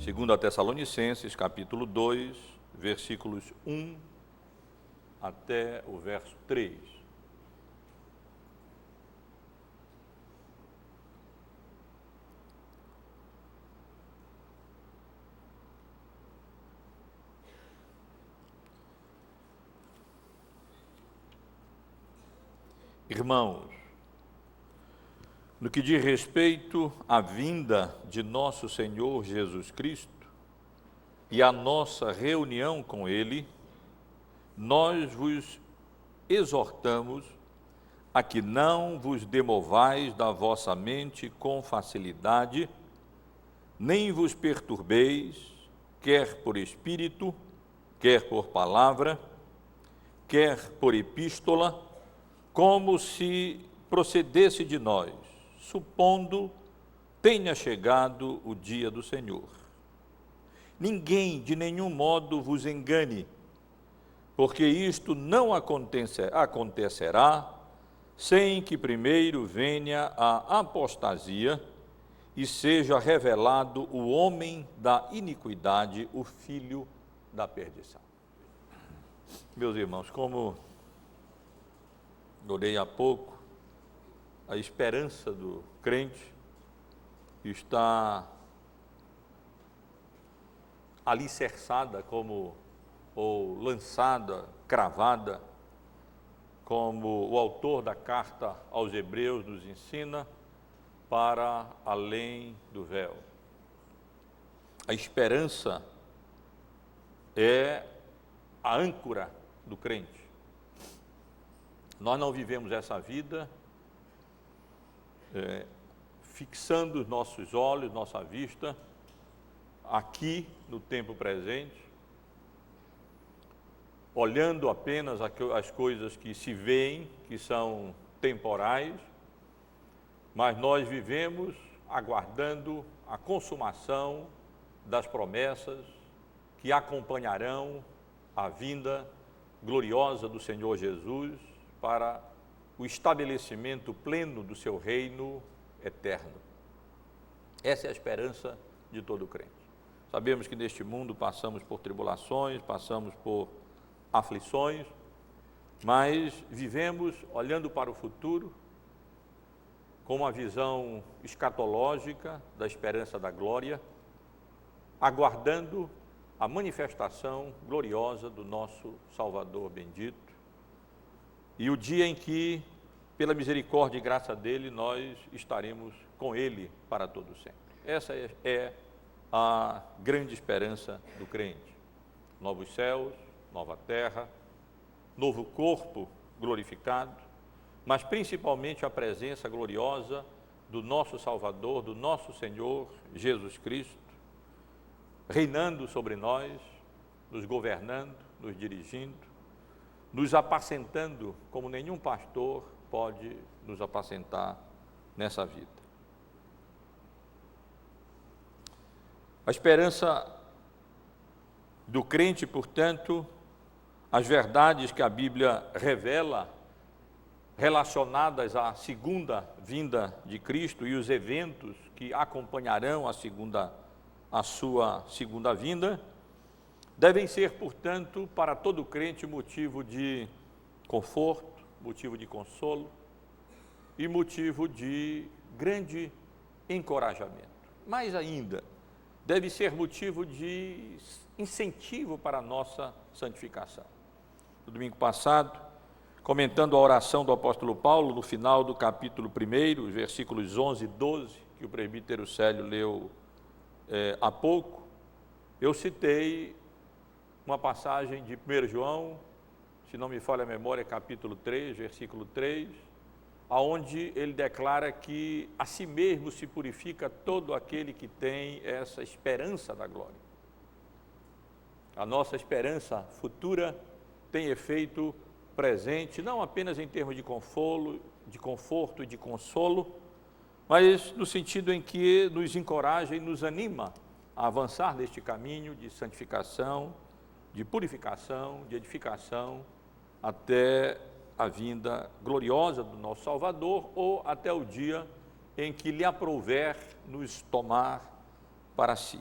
Segundo a Tessalonicenses, capítulo 2, versículos 1 até o verso 3. Irmãos, no que diz respeito à vinda de nosso Senhor Jesus Cristo e à nossa reunião com Ele, nós vos exortamos a que não vos demovais da vossa mente com facilidade, nem vos perturbeis, quer por espírito, quer por palavra, quer por epístola, como se procedesse de nós, supondo tenha chegado o dia do Senhor. Ninguém de nenhum modo vos engane, porque isto não acontecerá sem que primeiro venha a apostasia e seja revelado o homem da iniquidade, o filho da perdição. Meus irmãos, como orei há pouco, a esperança do crente está alicerçada ou lançada, cravada, como o autor da carta aos Hebreus nos ensina, para além do véu. A esperança é a âncora do crente. Nós não vivemos essa vida fixando os nossos olhos, nossa vista, aqui no tempo presente, olhando apenas as coisas que se veem, que são temporais, mas nós vivemos aguardando a consumação das promessas que acompanharão a vinda gloriosa do Senhor Jesus para o estabelecimento pleno do seu reino eterno. Essa é a esperança de todo crente. Sabemos que neste mundo passamos por tribulações, passamos por aflições, mas vivemos olhando para o futuro com uma visão escatológica da esperança da glória, aguardando a manifestação gloriosa do nosso Salvador bendito, e o dia em que, pela misericórdia e graça dele, nós estaremos com ele para todo sempre. Essa é a grande esperança do crente. Novos céus, nova terra, novo corpo glorificado, mas principalmente a presença gloriosa do nosso Salvador, do nosso Senhor Jesus Cristo, reinando sobre nós, nos governando, nos dirigindo, nos apacentando como nenhum pastor pode nos apacentar nessa vida. A esperança do crente, portanto, as verdades que a Bíblia revela relacionadas à segunda vinda de Cristo e os eventos que acompanharão a sua segunda vinda, devem ser, portanto, para todo crente motivo de conforto, motivo de consolo e motivo de grande encorajamento. Mais ainda, deve ser motivo de incentivo para a nossa santificação. No domingo passado, comentando a oração do apóstolo Paulo, no final do capítulo 1, os versículos 11 e 12, que o presbítero Célio leu há pouco, eu citei uma passagem de 1 João, se não me falha a memória, capítulo 3, versículo 3, aonde ele declara que a si mesmo se purifica todo aquele que tem essa esperança da glória. A nossa esperança futura tem efeito presente, não apenas em termos de conforto e de consolo, mas no sentido em que nos encoraja e nos anima a avançar neste caminho de santificação, de purificação, de edificação, até a vinda gloriosa do nosso Salvador, ou até o dia em que lhe aprouver nos tomar para si.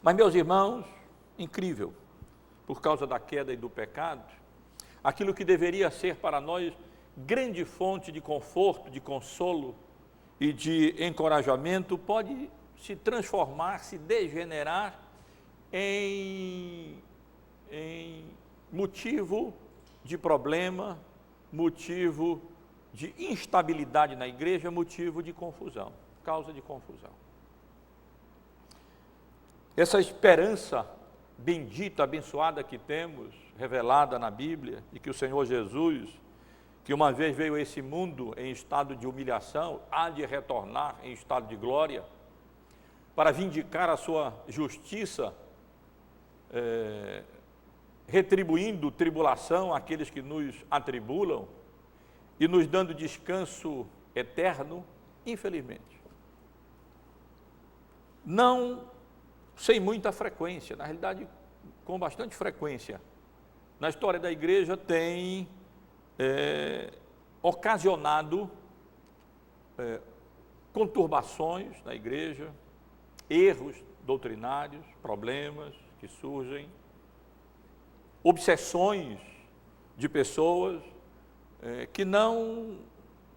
Mas, meus irmãos, incrível, por causa da queda e do pecado, aquilo que deveria ser para nós grande fonte de conforto, de consolo e de encorajamento, pode se transformar, se degenerar em motivo de problema, motivo de instabilidade na igreja, motivo de confusão, causa de confusão. Essa esperança bendita, abençoada que temos, revelada na Bíblia, e que o Senhor Jesus, que uma vez veio a esse mundo em estado de humilhação, há de retornar em estado de glória, para vindicar a sua justiça, retribuindo tribulação àqueles que nos atribulam e nos dando descanso eterno, infelizmente. Não sem muita frequência, na realidade, com bastante frequência, na história da igreja tem ocasionado conturbações na igreja, erros doutrinários, problemas que surgem, obsessões de pessoas que não,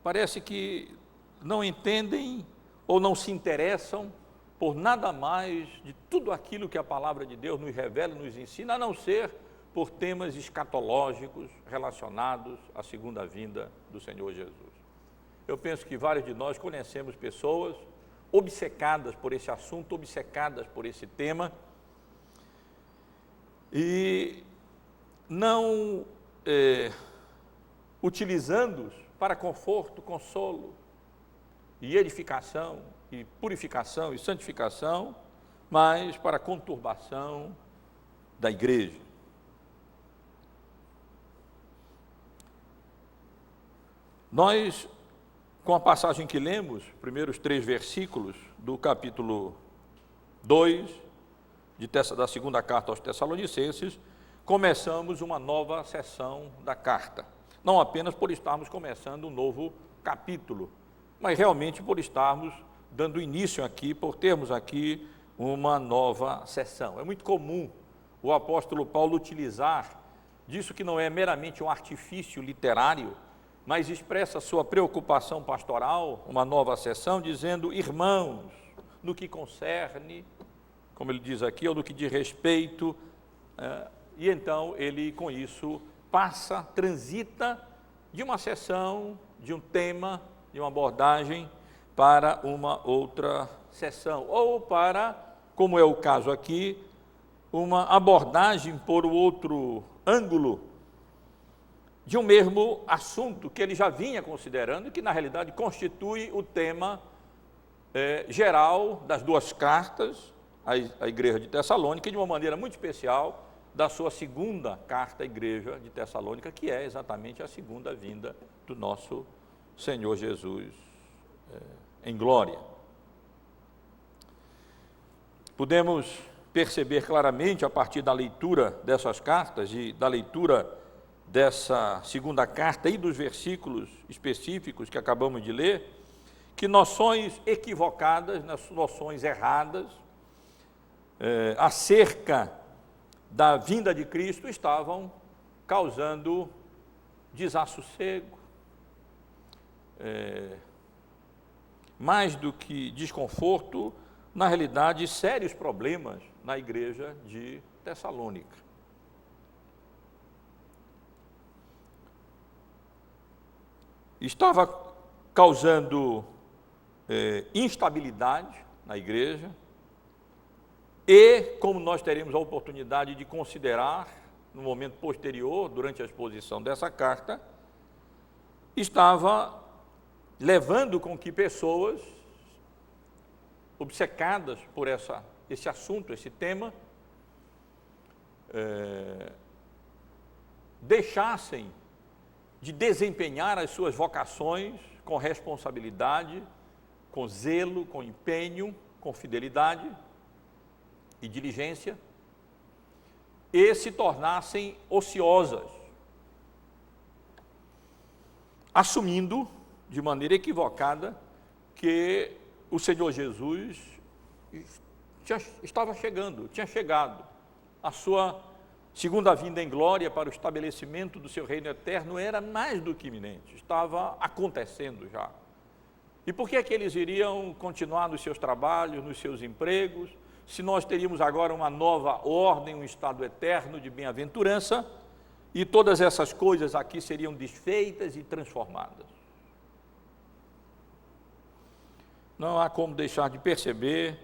parece que não entendem ou não se interessam por nada mais de tudo aquilo que a palavra de Deus nos revela, nos ensina, a não ser por temas escatológicos relacionados à segunda vinda do Senhor Jesus. Eu penso que vários de nós conhecemos pessoas obcecadas por esse assunto, obcecadas por esse tema, e não utilizando-os para conforto, consolo e edificação, e purificação e santificação, mas para conturbação da igreja. Nós, com a passagem que lemos, primeiros 3 versículos do capítulo 2 da segunda carta aos Tessalonicenses, começamos uma nova sessão da carta. Não apenas por estarmos começando um novo capítulo, mas realmente por estarmos dando início aqui, por termos aqui uma nova sessão. É muito comum o apóstolo Paulo utilizar disso que não é meramente um artifício literário, mas expressa sua preocupação pastoral, uma nova sessão, dizendo: irmãos, no que concerne, como ele diz aqui, ou no que diz respeito, e então ele com isso transita de uma sessão, de um tema, de uma abordagem, para uma outra sessão, ou para, como é o caso aqui, uma abordagem por outro ângulo de um mesmo assunto que ele já vinha considerando e que, na realidade, constitui o tema geral das 2 cartas à igreja de Tessalônica, e de uma maneira muito especial da sua segunda carta à igreja de Tessalônica, que é exatamente a segunda vinda do nosso Senhor Jesus em glória. Podemos perceber claramente, a partir da leitura dessas cartas e da leitura dessa segunda carta e dos versículos específicos que acabamos de ler, que noções equivocadas, noções erradas, acerca da vinda de Cristo estavam causando desassossego, mais do que desconforto, na realidade, sérios problemas na igreja de Tessalônica. Estava causando instabilidade na igreja, e, como nós teremos a oportunidade de considerar no momento posterior, durante a exposição dessa carta, estava levando com que pessoas obcecadas por esse assunto, esse tema, deixassem de desempenhar as suas vocações com responsabilidade, com zelo, com empenho, com fidelidade e diligência, e se tornassem ociosas, assumindo de maneira equivocada que o Senhor Jesus estava chegando, tinha chegado. A sua segunda vinda em glória para o estabelecimento do seu reino eterno era mais do que iminente, estava acontecendo já. E por que é que eles iriam continuar nos seus trabalhos, nos seus empregos, se nós teríamos agora uma nova ordem, um estado eterno de bem-aventurança, e todas essas coisas aqui seriam desfeitas e transformadas? Não há como deixar de perceber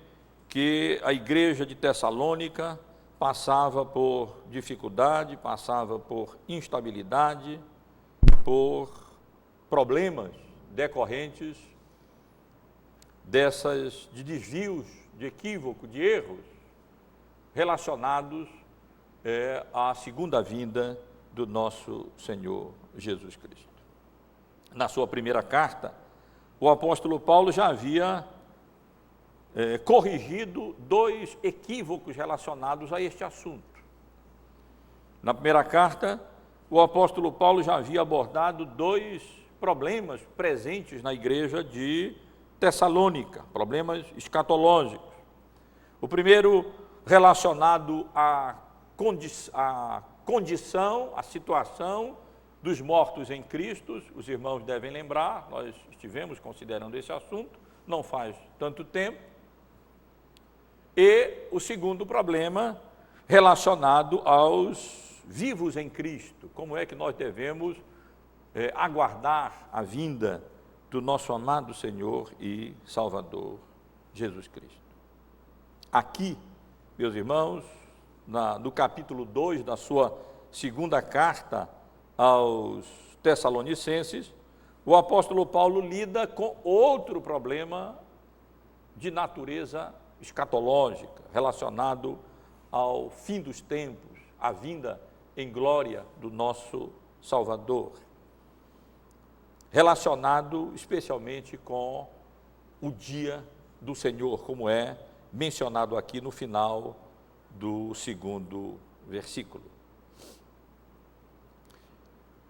que a igreja de Tessalônica passava por dificuldade, passava por instabilidade, por problemas decorrentes de desvios, de equívoco, de erros relacionados à segunda vinda do nosso Senhor Jesus Cristo. Na sua primeira carta, o apóstolo Paulo já havia corrigido 2 equívocos relacionados a este assunto. Na primeira carta, o apóstolo Paulo já havia abordado 2 problemas presentes na igreja de Tessalônica, problemas escatológicos. O primeiro relacionado à condição, à situação dos mortos em Cristo. Os irmãos devem lembrar, nós estivemos considerando esse assunto, não faz tanto tempo. E o segundo problema relacionado aos vivos em Cristo, como é que nós devemos aguardar a vinda do nosso amado Senhor e Salvador Jesus Cristo. Aqui, meus irmãos, no capítulo 2 da sua segunda carta aos Tessalonicenses, o apóstolo Paulo lida com outro problema de natureza escatológica, relacionado ao fim dos tempos, à vinda em glória do nosso Salvador, relacionado especialmente com o dia do Senhor, como é mencionado aqui no final do segundo versículo.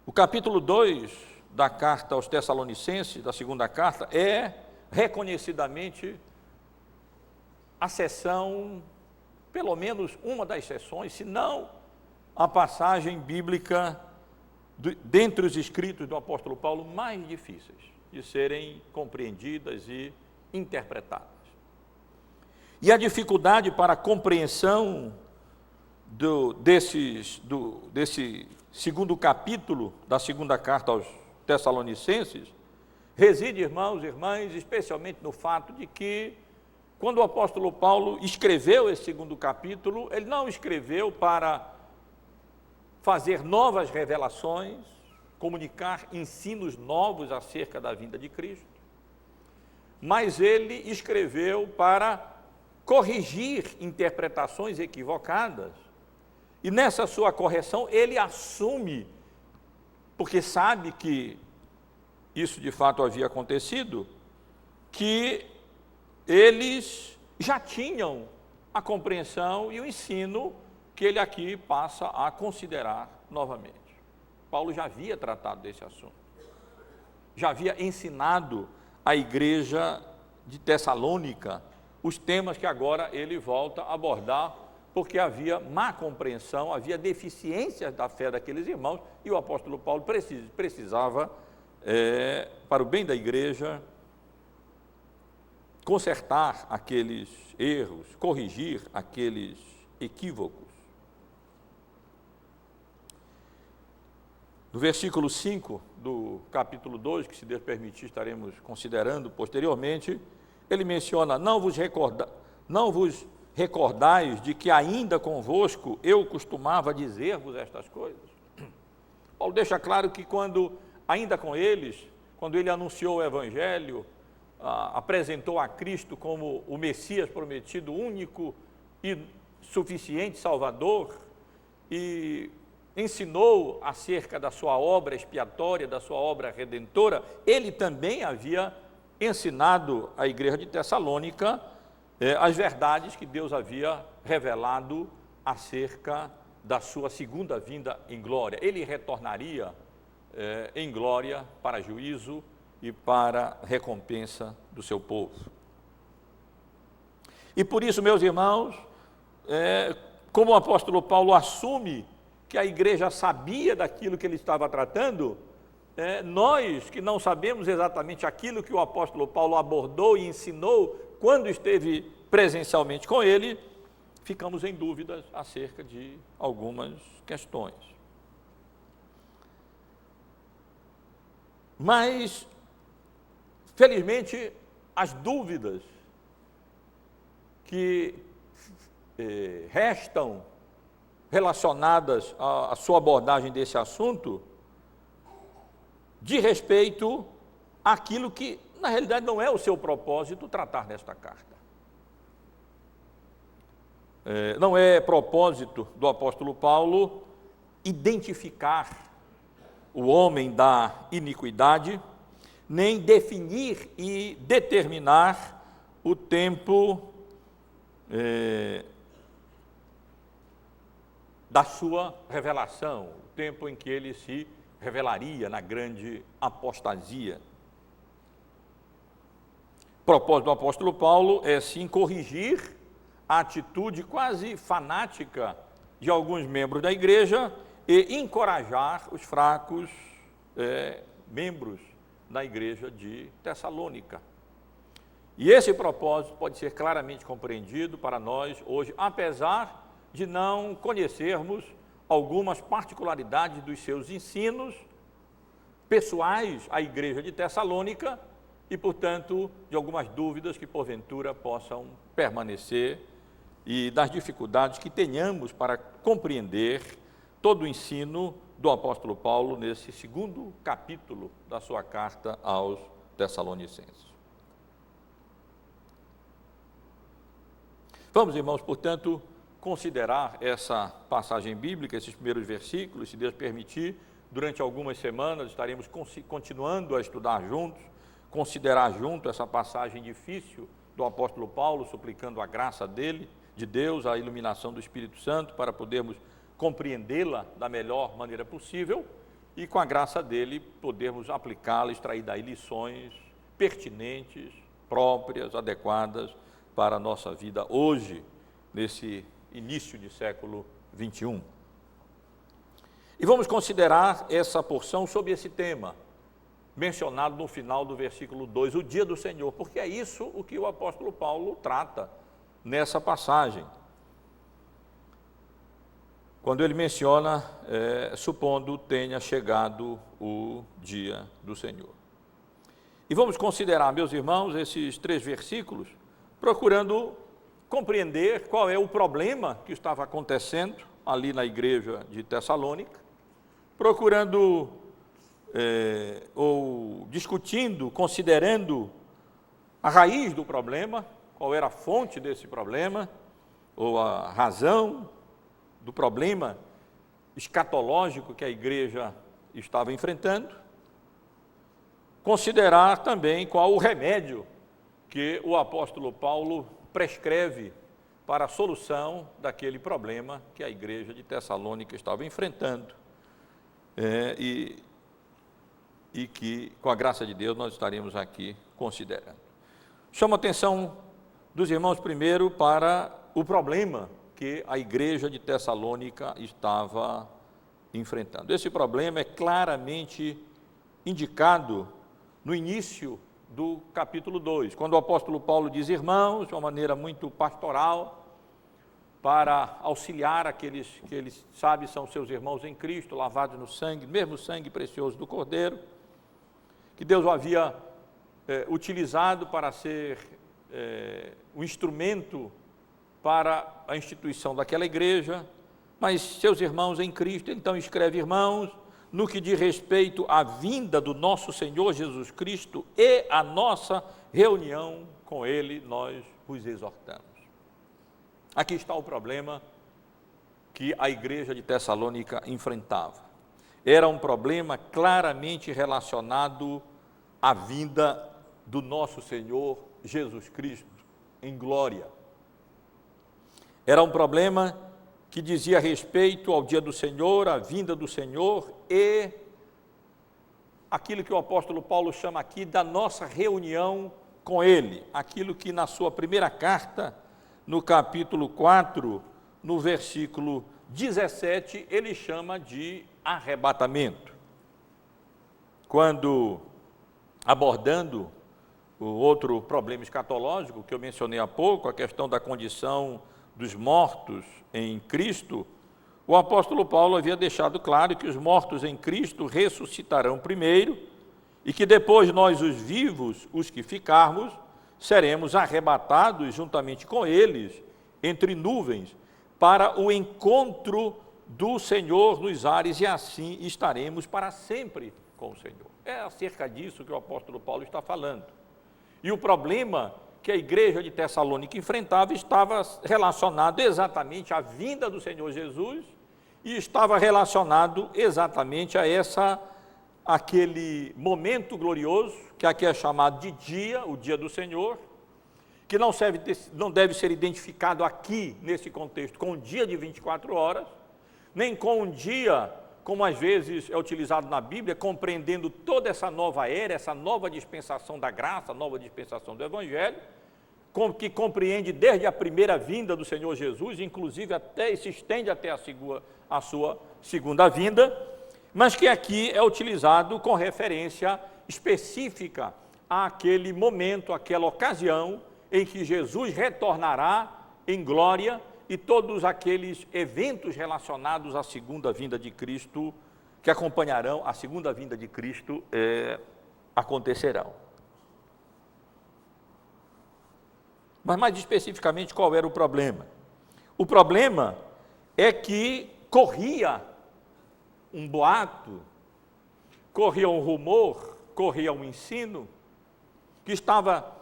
O capítulo 2 da carta aos Tessalonicenses, da segunda carta, é reconhecidamente a seção, pelo menos uma das seções, se não a passagem bíblica dentre os escritos do apóstolo Paulo mais difíceis de serem compreendidas e interpretadas. E a dificuldade para a compreensão desse segundo capítulo da segunda carta aos Tessalonicenses reside, irmãos e irmãs, especialmente no fato de que, quando o apóstolo Paulo escreveu esse segundo capítulo, ele não escreveu para fazer novas revelações, comunicar ensinos novos acerca da vinda de Cristo, mas ele escreveu para corrigir interpretações equivocadas, e nessa sua correção ele assume, porque sabe que isso de fato havia acontecido, que eles já tinham a compreensão e o ensino que ele aqui passa a considerar novamente. Paulo já havia tratado desse assunto, já havia ensinado à igreja de Tessalônica os temas que agora ele volta a abordar, porque havia má compreensão, havia deficiências da fé daqueles irmãos, e o apóstolo Paulo precisava, para o bem da igreja, consertar aqueles erros, corrigir aqueles equívocos. No versículo 5 do capítulo 2, que se Deus permitir estaremos considerando posteriormente, ele menciona: não vos recordais de que ainda convosco eu costumava dizer-vos estas coisas? Paulo deixa claro que ainda com eles, quando ele anunciou o Evangelho, apresentou a Cristo como o Messias prometido, único e suficiente Salvador, e ensinou acerca da sua obra expiatória, da sua obra redentora, ele também havia ensinado à igreja de Tessalônica as verdades que Deus havia revelado acerca da sua segunda vinda em glória. Ele retornaria em glória para juízo e para recompensa do seu povo. E por isso, meus irmãos, como o apóstolo Paulo assume que a igreja sabia daquilo que ele estava tratando, nós que não sabemos exatamente aquilo que o apóstolo Paulo abordou e ensinou quando esteve presencialmente com ele, ficamos em dúvidas acerca de algumas questões. Mas, felizmente, as dúvidas que restam relacionadas à sua abordagem desse assunto, de respeito àquilo que, na realidade, não é o seu propósito tratar nesta carta. Não é propósito do apóstolo Paulo identificar o homem da iniquidade, nem definir e determinar o tempo da sua revelação, o tempo em que ele se revelaria na grande apostasia. O propósito do apóstolo Paulo é, sim, corrigir a atitude quase fanática de alguns membros da igreja e encorajar os fracos membros da igreja de Tessalônica. E esse propósito pode ser claramente compreendido para nós hoje, apesar de não conhecermos algumas particularidades dos seus ensinos pessoais à igreja de Tessalônica e, portanto, de algumas dúvidas que porventura possam permanecer e das dificuldades que tenhamos para compreender todo o ensino do apóstolo Paulo nesse segundo capítulo da sua carta aos Tessalonicenses. Vamos, irmãos, portanto, considerar essa passagem bíblica, esses primeiros versículos, se Deus permitir, durante algumas semanas estaremos continuando a estudar juntos, considerar junto essa passagem difícil do apóstolo Paulo, suplicando a graça dele, de Deus, a iluminação do Espírito Santo, para podermos compreendê-la da melhor maneira possível e, com a graça dele, podermos aplicá-la, extrair daí lições pertinentes, próprias, adequadas para a nossa vida hoje, nesse início de século 21. E vamos considerar essa porção sob esse tema, mencionado no final do versículo 2, o dia do Senhor, porque é isso o que o apóstolo Paulo trata nessa passagem. Quando ele menciona, supondo tenha chegado o dia do Senhor. E vamos considerar, meus irmãos, esses 3 versículos, procurando compreender qual é o problema que estava acontecendo ali na igreja de Tessalônica, procurando ou discutindo, considerando a raiz do problema, qual era a fonte desse problema, ou a razão do problema escatológico que a igreja estava enfrentando, considerar também qual o remédio que o apóstolo Paulo prescreve para a solução daquele problema que a igreja de Tessalônica estava enfrentando, e que, com a graça de Deus, nós estaremos aqui considerando. Chamo a atenção dos irmãos primeiro para o problema que a igreja de Tessalônica estava enfrentando. Esse problema é claramente indicado no início do capítulo 2, quando o apóstolo Paulo diz: irmãos, de uma maneira muito pastoral, para auxiliar aqueles que ele sabe são seus irmãos em Cristo, lavados no sangue, mesmo sangue precioso do Cordeiro, que Deus o havia utilizado para ser o instrumento para a instituição daquela igreja, mas seus irmãos em Cristo. Então escreve: irmãos, no que diz respeito à vinda do nosso Senhor Jesus Cristo e a nossa reunião com Ele, nós vos exortamos. Aqui está o problema que a igreja de Tessalônica enfrentava. Era um problema claramente relacionado à vinda do nosso Senhor Jesus Cristo em glória. Era um problema que dizia respeito ao dia do Senhor, à vinda do Senhor e aquilo que o apóstolo Paulo chama aqui da nossa reunião com Ele, aquilo que na sua primeira carta no capítulo 4, no versículo 17, ele chama de arrebatamento. Quando, abordando o outro problema escatológico que eu mencionei há pouco, a questão da condição dos mortos em Cristo, o apóstolo Paulo havia deixado claro que os mortos em Cristo ressuscitarão primeiro e que depois nós, os vivos, os que ficarmos, seremos arrebatados juntamente com eles entre nuvens para o encontro do Senhor nos ares e assim estaremos para sempre com o Senhor. É acerca disso que o apóstolo Paulo está falando. E o problema que a igreja de Tessalônica enfrentava estava relacionado exatamente à vinda do Senhor Jesus e estava relacionado exatamente a aquele momento glorioso, que aqui é chamado de dia, o dia do Senhor, que não deve ser identificado aqui, nesse contexto, com um dia de 24 horas, nem com um dia, como às vezes é utilizado na Bíblia, compreendendo toda essa nova era, essa nova dispensação da graça, nova dispensação do Evangelho, que compreende desde a primeira vinda do Senhor Jesus, inclusive e se estende até a sua segunda vinda, mas que aqui é utilizado com referência específica àquele momento, àquela ocasião em que Jesus retornará em glória e todos aqueles eventos relacionados à segunda vinda de Cristo, que acompanharão a segunda vinda de Cristo, acontecerão. Mas mais especificamente, qual era o problema? O problema é que corria um boato, corria um rumor, corria um ensino, que estava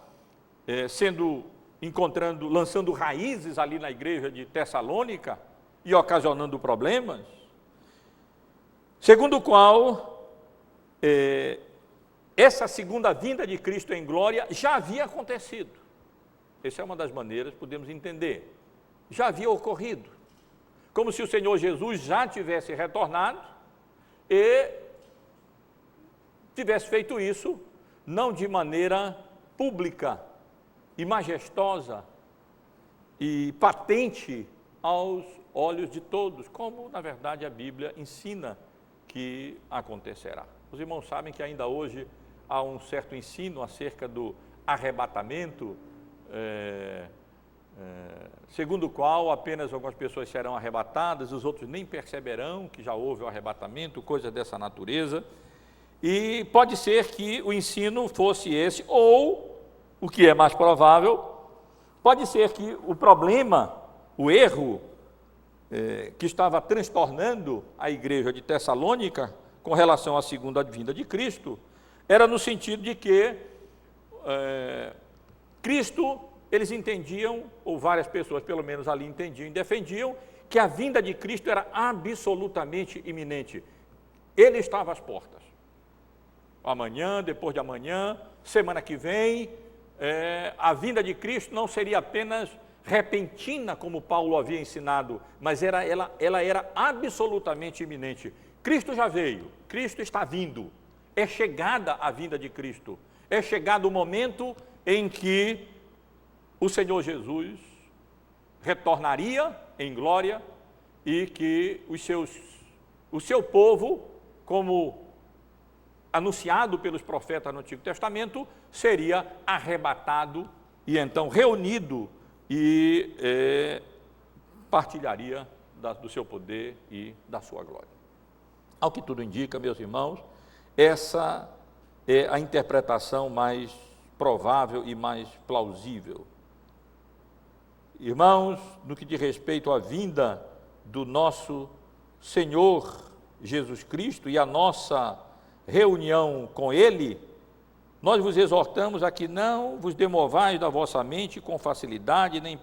lançando raízes ali na igreja de Tessalônica e ocasionando problemas, segundo o qual essa segunda vinda de Cristo em glória já havia acontecido. Essa é uma das maneiras que podemos entender. Já havia ocorrido. Como se o Senhor Jesus já tivesse retornado e tivesse feito isso, não de maneira pública e majestosa e patente aos olhos de todos, como na verdade a Bíblia ensina que acontecerá. Os irmãos sabem que ainda hoje há um certo ensino acerca do arrebatamento, segundo o qual apenas algumas pessoas serão arrebatadas, os outros nem perceberão que já houve o arrebatamento, coisas dessa natureza, e pode ser que o ensino fosse esse, ou, o que é mais provável, pode ser que o problema, o erro, que estava transtornando a igreja de Tessalônica com relação à segunda vinda de Cristo, era no sentido de que Cristo, eles entendiam, ou várias pessoas pelo menos ali entendiam e defendiam, que a vinda de Cristo era absolutamente iminente. Ele estava às portas. Amanhã, depois de amanhã, semana que vem, a vinda de Cristo não seria apenas repentina, como Paulo havia ensinado, mas ela era absolutamente iminente. Cristo já veio, Cristo está vindo, é chegada a vinda de Cristo, é chegado o momento em que o Senhor Jesus retornaria em glória e que o seu povo, como anunciado pelos profetas no Antigo Testamento, seria arrebatado e então reunido e partilharia do seu poder e da sua glória. Ao que tudo indica, meus irmãos, essa é a interpretação mais provável e mais plausível. Irmãos, no que diz respeito à vinda do nosso Senhor Jesus Cristo e a nossa reunião com Ele, nós vos exortamos a que não vos demovais da vossa mente com facilidade, nem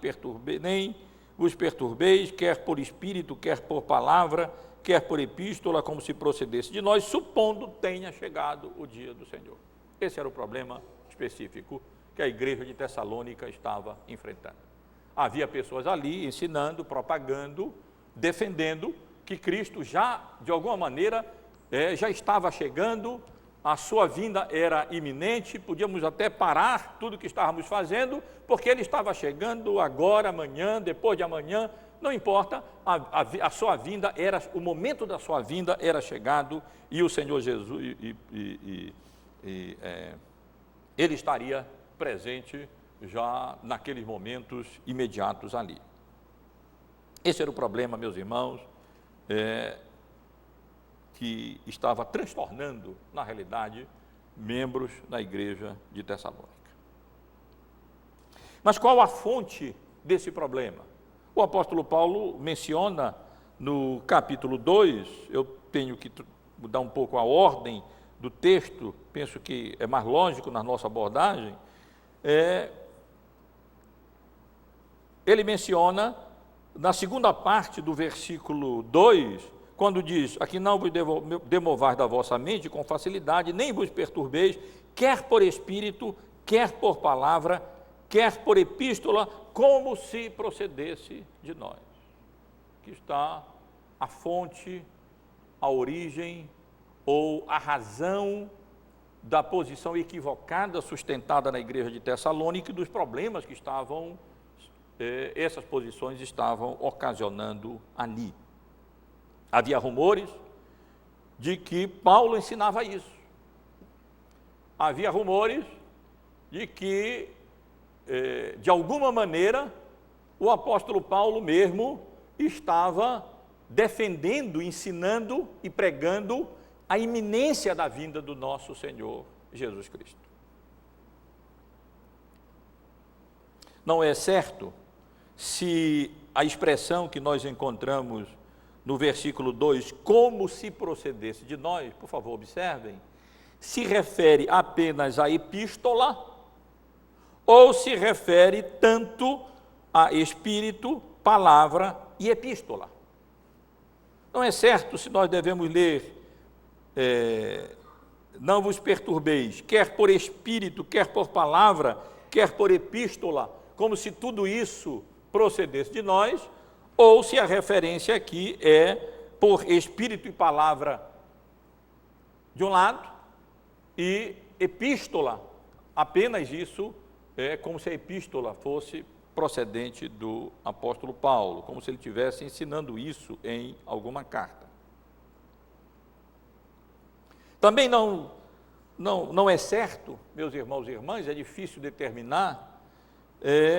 vos perturbeis, quer por espírito, quer por palavra, quer por epístola, como se procedesse de nós, supondo tenha chegado o dia do Senhor. Esse era o problema específico que a igreja de Tessalônica estava enfrentando. Havia pessoas ali ensinando, propagando, defendendo que Cristo já, de alguma maneira, já estava chegando a sua vinda era iminente, podíamos até parar tudo o que estávamos fazendo, porque ele estava chegando agora, amanhã, depois de amanhã, não importa, a sua vinda era, o momento da sua vinda era chegado, e o Senhor Jesus, ele estaria presente já naqueles momentos imediatos ali. Esse era o problema, meus irmãos, que estava transtornando, na realidade, membros da igreja de Tessalônica. Mas qual a fonte desse problema? O apóstolo Paulo menciona no capítulo 2, eu tenho que mudar um pouco a ordem do texto, penso que é mais lógico na nossa abordagem, ele menciona na segunda parte do versículo 2, quando diz, aqui não vos demovais da vossa mente com facilidade, nem vos perturbeis, quer por espírito, quer por palavra, quer por epístola, como se procedesse de nós. Aqui está a fonte, a origem ou a razão da posição equivocada sustentada na igreja de Tessalônica e dos problemas que essas posições estavam ocasionando ali. Havia rumores de que Paulo ensinava isso. Havia rumores de que, de alguma maneira, o apóstolo Paulo mesmo estava defendendo, ensinando e pregando a iminência da vinda do nosso Senhor Jesus Cristo. Não é certo se a expressão que nós encontramos no versículo 2, como se procedesse de nós, por favor, observem, se refere apenas à epístola ou se refere tanto a espírito, palavra e epístola. Não é certo se nós devemos ler, não vos perturbeis, quer por espírito, quer por palavra, quer por epístola, como se tudo isso procedesse de nós, ou se a referência aqui é por espírito e palavra de um lado, e epístola, apenas isso, como se a epístola fosse procedente do apóstolo Paulo, como se ele estivesse ensinando isso em alguma carta. Também não é certo, meus irmãos e irmãs, é difícil determinar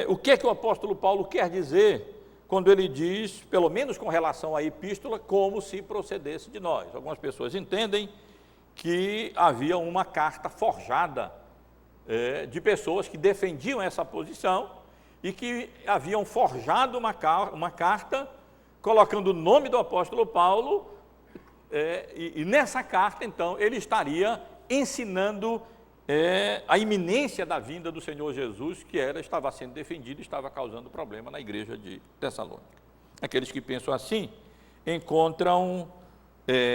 o que é que o apóstolo Paulo quer dizer quando ele diz, pelo menos com relação à epístola, como se procedesse de nós. Algumas pessoas entendem que havia uma carta forjada de pessoas que defendiam essa posição e que haviam forjado uma carta colocando o nome do apóstolo Paulo e nessa carta, então, ele estaria ensinando a iminência da vinda do Senhor Jesus, que estava sendo defendida e estava causando problema na igreja de Tessalônica. Aqueles que pensam assim, encontram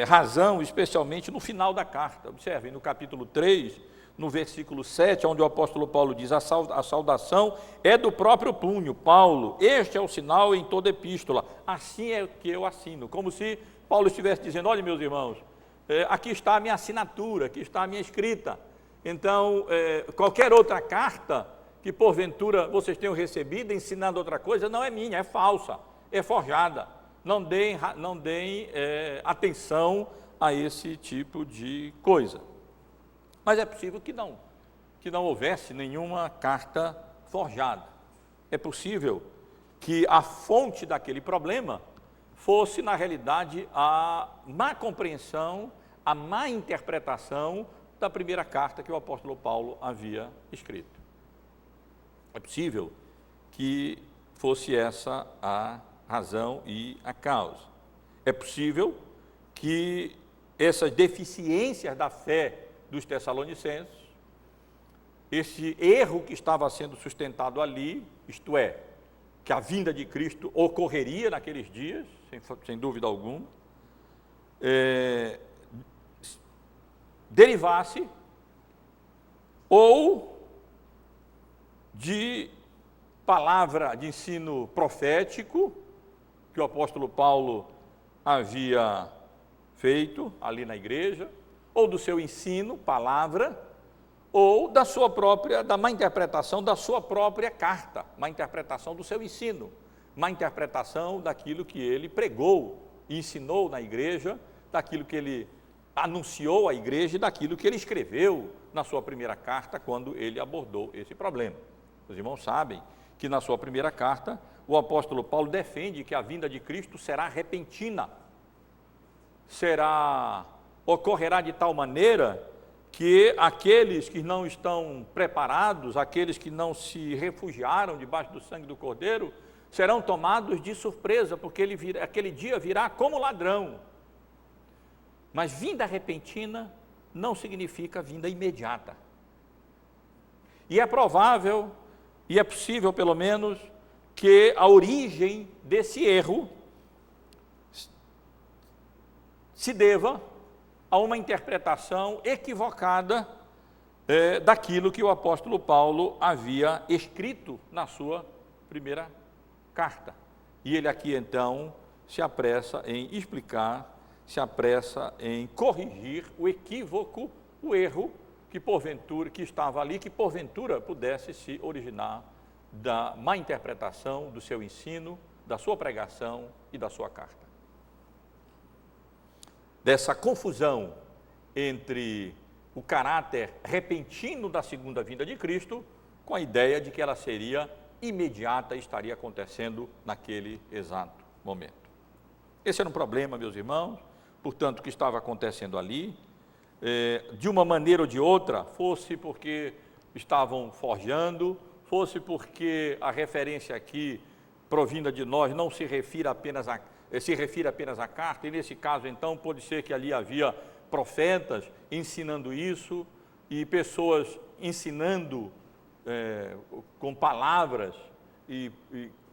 razão, especialmente no final da carta. Observem, no capítulo 3, no versículo 7, onde o apóstolo Paulo diz, a saudação é do próprio punho, Paulo, este é o sinal em toda epístola, assim é que eu assino, como se Paulo estivesse dizendo, olha meus irmãos, aqui está a minha assinatura, aqui está a minha escrita. Então, qualquer outra carta que porventura vocês tenham recebido ensinando outra coisa, não é minha, é falsa, é forjada. Não deem atenção a esse tipo de coisa. Mas é possível que não houvesse nenhuma carta forjada. É possível que a fonte daquele problema fosse, na realidade, a má compreensão, a má interpretação da primeira carta que o apóstolo Paulo havia escrito. É possível que fosse essa a razão e a causa. É possível que essas deficiências da fé dos tessalonicenses, esse erro que estava sendo sustentado ali, isto é, que a vinda de Cristo ocorreria naqueles dias, sem dúvida alguma, derivasse ou de palavra de ensino profético que o apóstolo Paulo havia feito ali na igreja, ou do seu ensino, palavra, ou da sua própria, da má interpretação da sua própria carta, má interpretação do seu ensino, má interpretação daquilo que ele pregou e ensinou na igreja, daquilo que ele anunciou à igreja e daquilo que ele escreveu na sua primeira carta, quando ele abordou esse problema. Os irmãos sabem que na sua primeira carta, o apóstolo Paulo defende que a vinda de Cristo será repentina, ocorrerá de tal maneira que aqueles que não estão preparados, aqueles que não se refugiaram debaixo do sangue do Cordeiro, serão tomados de surpresa, porque aquele dia virá como ladrão. Mas vinda repentina não significa vinda imediata. E é provável, e é possível pelo menos, que a origem desse erro se deva a uma interpretação equivocada daquilo que o apóstolo Paulo havia escrito na sua primeira carta. E ele aqui então se apressa em explicar, se apressa em corrigir o equívoco, o erro que estava ali, que porventura pudesse se originar da má interpretação do seu ensino, da sua pregação e da sua carta. Dessa confusão entre o caráter repentino da segunda vinda de Cristo, com a ideia de que ela seria imediata e estaria acontecendo naquele exato momento. Esse era um problema, meus irmãos, portanto, que estava acontecendo ali, de uma maneira ou de outra, fosse porque estavam forjando, fosse porque a referência aqui, provinda de nós, não se refere apenas à carta, e nesse caso, então, pode ser que ali havia profetas ensinando isso, e pessoas ensinando com palavras e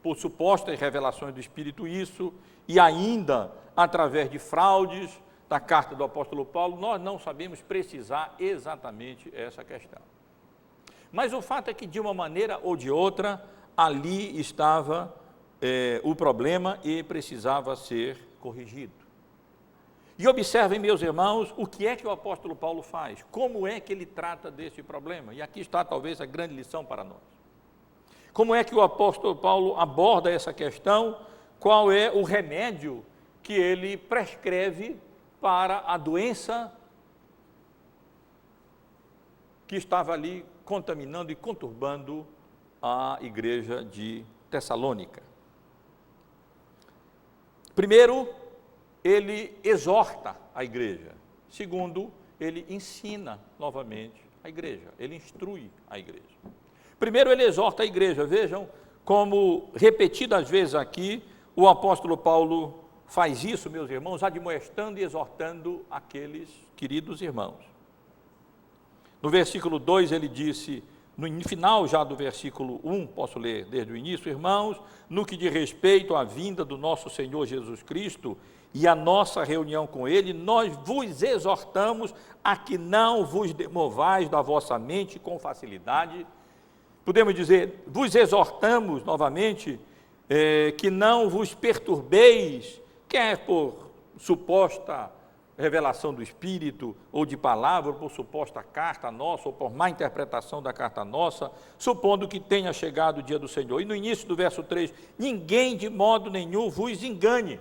por supostas revelações do Espírito isso, e ainda através de fraudes da carta do apóstolo Paulo, nós não sabemos precisar exatamente essa questão. Mas o fato é que, de uma maneira ou de outra, ali estava o problema e precisava ser corrigido. E observem, meus irmãos, o que é que o apóstolo Paulo faz, como é que ele trata desse problema, e aqui está talvez a grande lição para nós. Como é que o apóstolo Paulo aborda essa questão, qual é o remédio que ele prescreve para a doença que estava ali contaminando e conturbando a igreja de Tessalônica. Primeiro, ele exorta a igreja. Segundo, ele ensina novamente a igreja, ele instrui a igreja. Primeiro, ele exorta a igreja. Vejam como, repetidas vezes aqui, o apóstolo Paulo faz isso, meus irmãos, admoestando e exortando aqueles queridos irmãos. No versículo 2 ele disse, no final já do versículo 1, posso ler desde o início: irmãos, no que diz respeito à vinda do nosso Senhor Jesus Cristo e a nossa reunião com Ele, nós vos exortamos a que não vos demovais da vossa mente com facilidade. Podemos dizer, vos exortamos novamente, que não vos perturbeis, quer por suposta revelação do Espírito, ou de palavra, ou por suposta carta nossa, ou por má interpretação da carta nossa, supondo que tenha chegado o dia do Senhor. E no início do verso 3, ninguém de modo nenhum vos engane.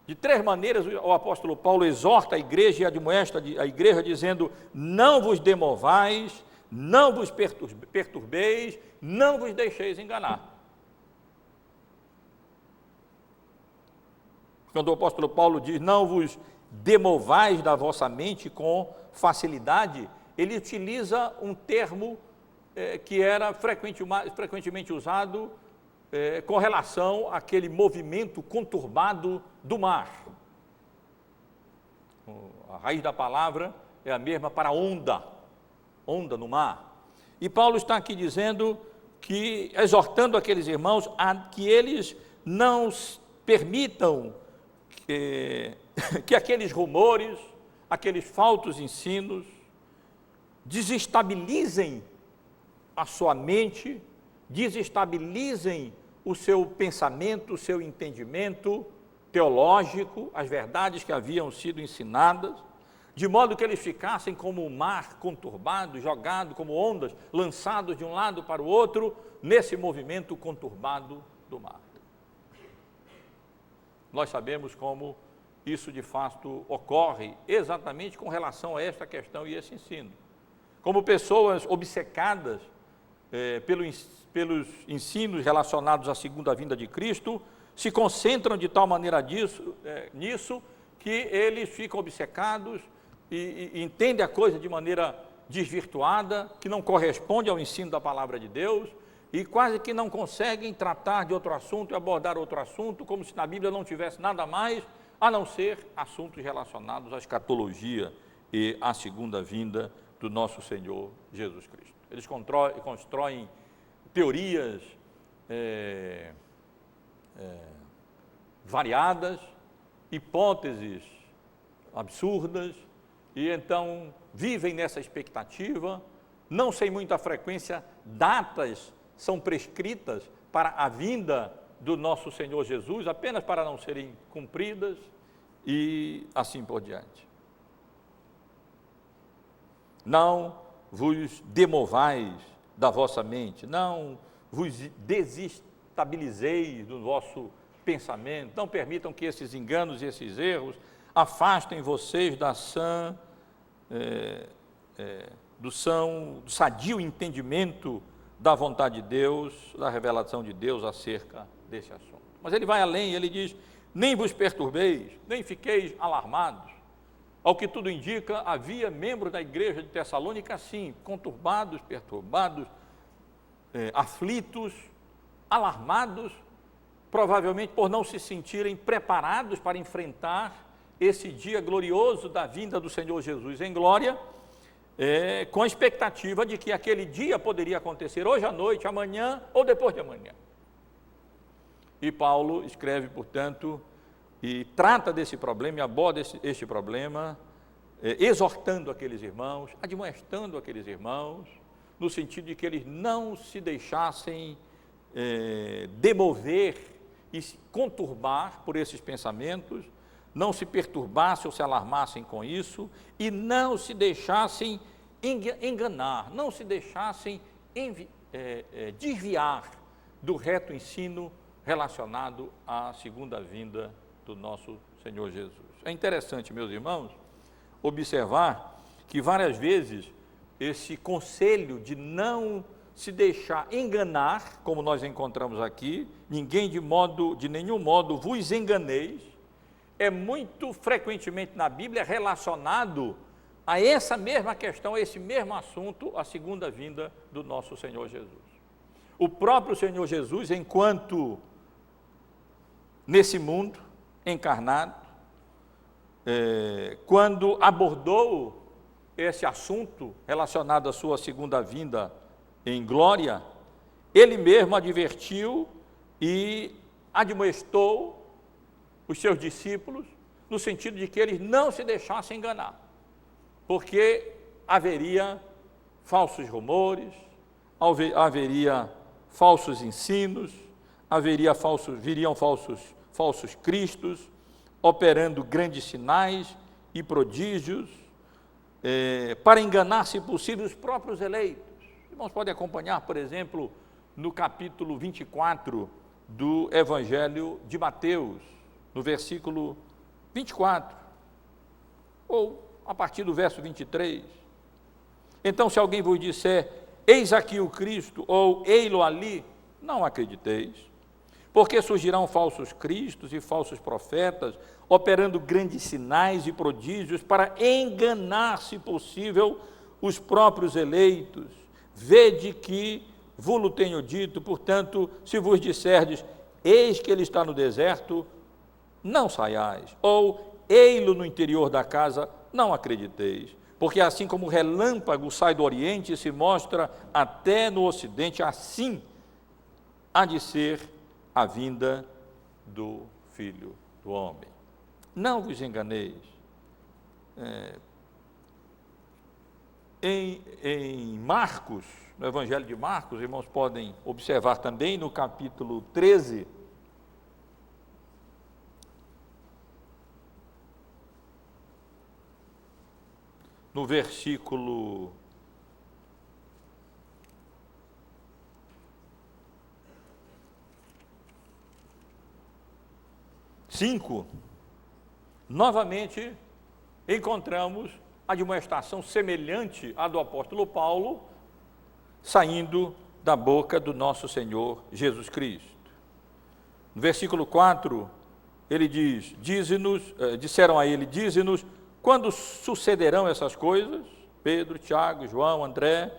De três maneiras o apóstolo Paulo exorta a igreja e admoesta a igreja, dizendo, não vos demovais, não vos perturbeis, não vos deixeis enganar. Quando o apóstolo Paulo diz, não vos demovais da vossa mente com facilidade, ele utiliza um termo que era frequentemente usado com relação àquele movimento conturbado do mar. A raiz da palavra é a mesma para onda no mar. E Paulo está aqui dizendo que, exortando aqueles irmãos a que eles não permitam que aqueles rumores, aqueles falsos ensinos desestabilizem a sua mente, desestabilizem o seu pensamento, o seu entendimento teológico, as verdades que haviam sido ensinadas, de modo que eles ficassem como o mar conturbado, jogado como ondas, lançados de um lado para o outro, nesse movimento conturbado do mar. Nós sabemos como isso de fato ocorre exatamente com relação a esta questão e esse ensino. Como pessoas obcecadas pelos ensinos relacionados à segunda vinda de Cristo, se concentram de tal maneira nisso, que eles ficam obcecados e entendem a coisa de maneira desvirtuada, que não corresponde ao ensino da palavra de Deus, e quase que não conseguem tratar de outro assunto e abordar outro assunto, como se na Bíblia não tivesse nada mais, a não ser assuntos relacionados à escatologia e à segunda vinda do nosso Senhor Jesus Cristo. Eles constroem teorias variadas, hipóteses absurdas, e então vivem nessa expectativa. Não sem muita frequência, datas são prescritas para a vinda do nosso Senhor Jesus, apenas para não serem cumpridas, e assim por diante. Não vos demovais da vossa mente, não vos desestabilizeis do vosso pensamento, não permitam que esses enganos e esses erros afastem vocês do sadio entendimento da vontade de Deus, da revelação de Deus acerca desse assunto. Mas ele vai além, ele diz: nem vos perturbeis, nem fiqueis alarmados. Ao que tudo indica, havia membros da igreja de Tessalônica assim, conturbados, perturbados, aflitos, alarmados, provavelmente por não se sentirem preparados para enfrentar esse dia glorioso da vinda do Senhor Jesus em glória, com a expectativa de que aquele dia poderia acontecer hoje à noite, amanhã ou depois de amanhã. E Paulo escreve, portanto, e trata desse problema, e aborda este problema, exortando aqueles irmãos, admoestando aqueles irmãos, no sentido de que eles não se deixassem demover e se conturbar por esses pensamentos, não se perturbassem ou se alarmassem com isso, e não se deixassem enganar, não se deixassem desviar do reto ensino relacionado à segunda vinda do nosso Senhor Jesus. É interessante, meus irmãos, observar que várias vezes esse conselho de não se deixar enganar, como nós encontramos aqui, ninguém de nenhum modo vos enganeis, é muito frequentemente na Bíblia relacionado a essa mesma questão, a esse mesmo assunto, a segunda vinda do nosso Senhor Jesus. O próprio Senhor Jesus, enquanto nesse mundo encarnado, quando abordou esse assunto relacionado à sua segunda vinda em glória, ele mesmo advertiu e admoestou os seus discípulos, no sentido de que eles não se deixassem enganar, porque haveria falsos rumores, haveria falsos ensinos, viriam falsos cristos, operando grandes sinais e prodígios, para enganar, se possível, os próprios eleitos. Irmãos, podem acompanhar, por exemplo, no capítulo 24 do Evangelho de Mateus, no versículo 24, ou a partir do verso 23. Então, se alguém vos disser, eis aqui o Cristo, ou ei-lo ali, não acrediteis, porque surgirão falsos cristos e falsos profetas, operando grandes sinais e prodígios para enganar, se possível, os próprios eleitos. Vede que vos tenho dito, portanto, se vos disserdes, eis que ele está no deserto, não saiais, ou ei-lo no interior da casa, não acrediteis, porque assim como o relâmpago sai do oriente e se mostra até no ocidente, assim há de ser a vinda do Filho do Homem. Não vos enganeis. Em Marcos, no Evangelho de Marcos, irmãos podem observar também no capítulo 13, no versículo 5, novamente encontramos a admoestação semelhante à do apóstolo Paulo, saindo da boca do nosso Senhor Jesus Cristo. No versículo 4, ele diz, disseram a ele, dize-nos, quando sucederão essas coisas? Pedro, Tiago, João, André,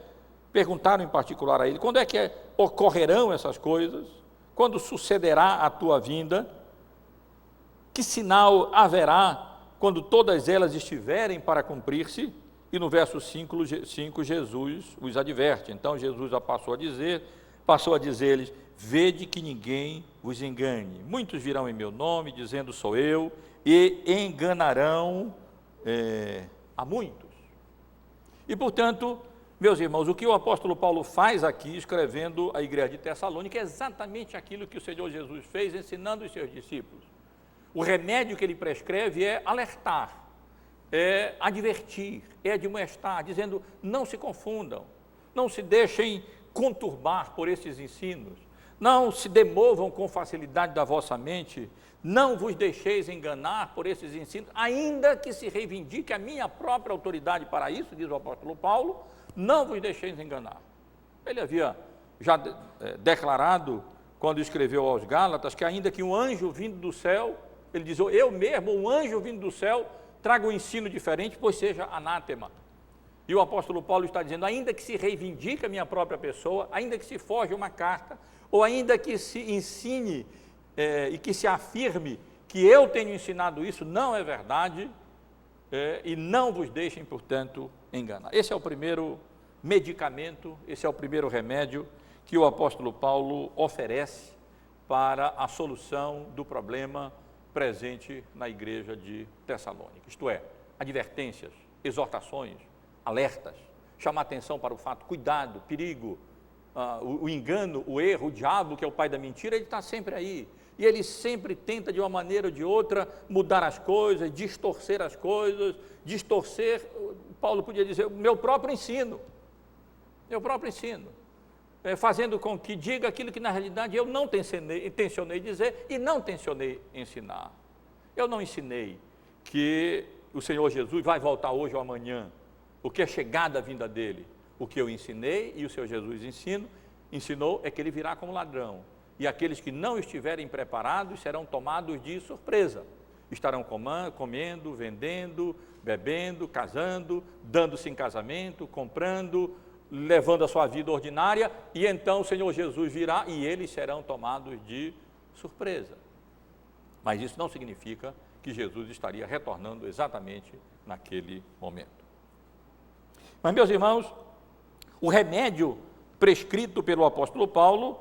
perguntaram em particular a ele, quando é que ocorrerão essas coisas? Quando sucederá a tua vinda? Que sinal haverá quando todas elas estiverem para cumprir-se? E no verso 5, Jesus os adverte. Então Jesus passou a dizer-lhes, vede que ninguém vos engane. Muitos virão em meu nome, dizendo sou eu, e enganarão a muitos. E portanto, meus irmãos, o que o apóstolo Paulo faz aqui, escrevendo à igreja de Tessalônica, é exatamente aquilo que o Senhor Jesus fez, ensinando os seus discípulos. O remédio que ele prescreve é alertar, é advertir, é admoestar, dizendo, não se confundam, não se deixem conturbar por esses ensinos, não se demovam com facilidade da vossa mente, não vos deixeis enganar por esses ensinos, ainda que se reivindique a minha própria autoridade para isso, diz o apóstolo Paulo, não vos deixeis enganar. Ele havia já declarado, quando escreveu aos Gálatas, que ainda que um anjo vindo do céu, ele diz, eu mesmo, um anjo vindo do céu, traga um ensino diferente, pois seja anátema. E o apóstolo Paulo está dizendo, ainda que se reivindique a minha própria pessoa, ainda que se forje uma carta, ou ainda que se ensine e que se afirme que eu tenho ensinado isso, não é verdade, e não vos deixem, portanto, enganar. Esse é o primeiro medicamento, esse é o primeiro remédio que o apóstolo Paulo oferece para a solução do problema presente na igreja de Tessalônica, isto é, advertências, exortações, alertas, chamar atenção para o fato, cuidado, perigo, o engano, o erro, o diabo, que é o pai da mentira, ele está sempre aí, e ele sempre tenta de uma maneira ou de outra mudar as coisas, distorcer as coisas, Paulo podia dizer, meu próprio ensino, fazendo com que diga aquilo que na realidade eu não tencionei dizer e não tencionei ensinar. Eu não ensinei que o Senhor Jesus vai voltar hoje ou amanhã, o que é chegada a vinda dele. O que eu ensinei e o Senhor Jesus ensinou é que ele virá como ladrão. E aqueles que não estiverem preparados serão tomados de surpresa. Estarão comendo, vendendo, bebendo, casando, dando-se em casamento, comprando, levando a sua vida ordinária, e então o Senhor Jesus virá e eles serão tomados de surpresa. Mas isso não significa que Jesus estaria retornando exatamente naquele momento. Mas, meus irmãos, o remédio prescrito pelo apóstolo Paulo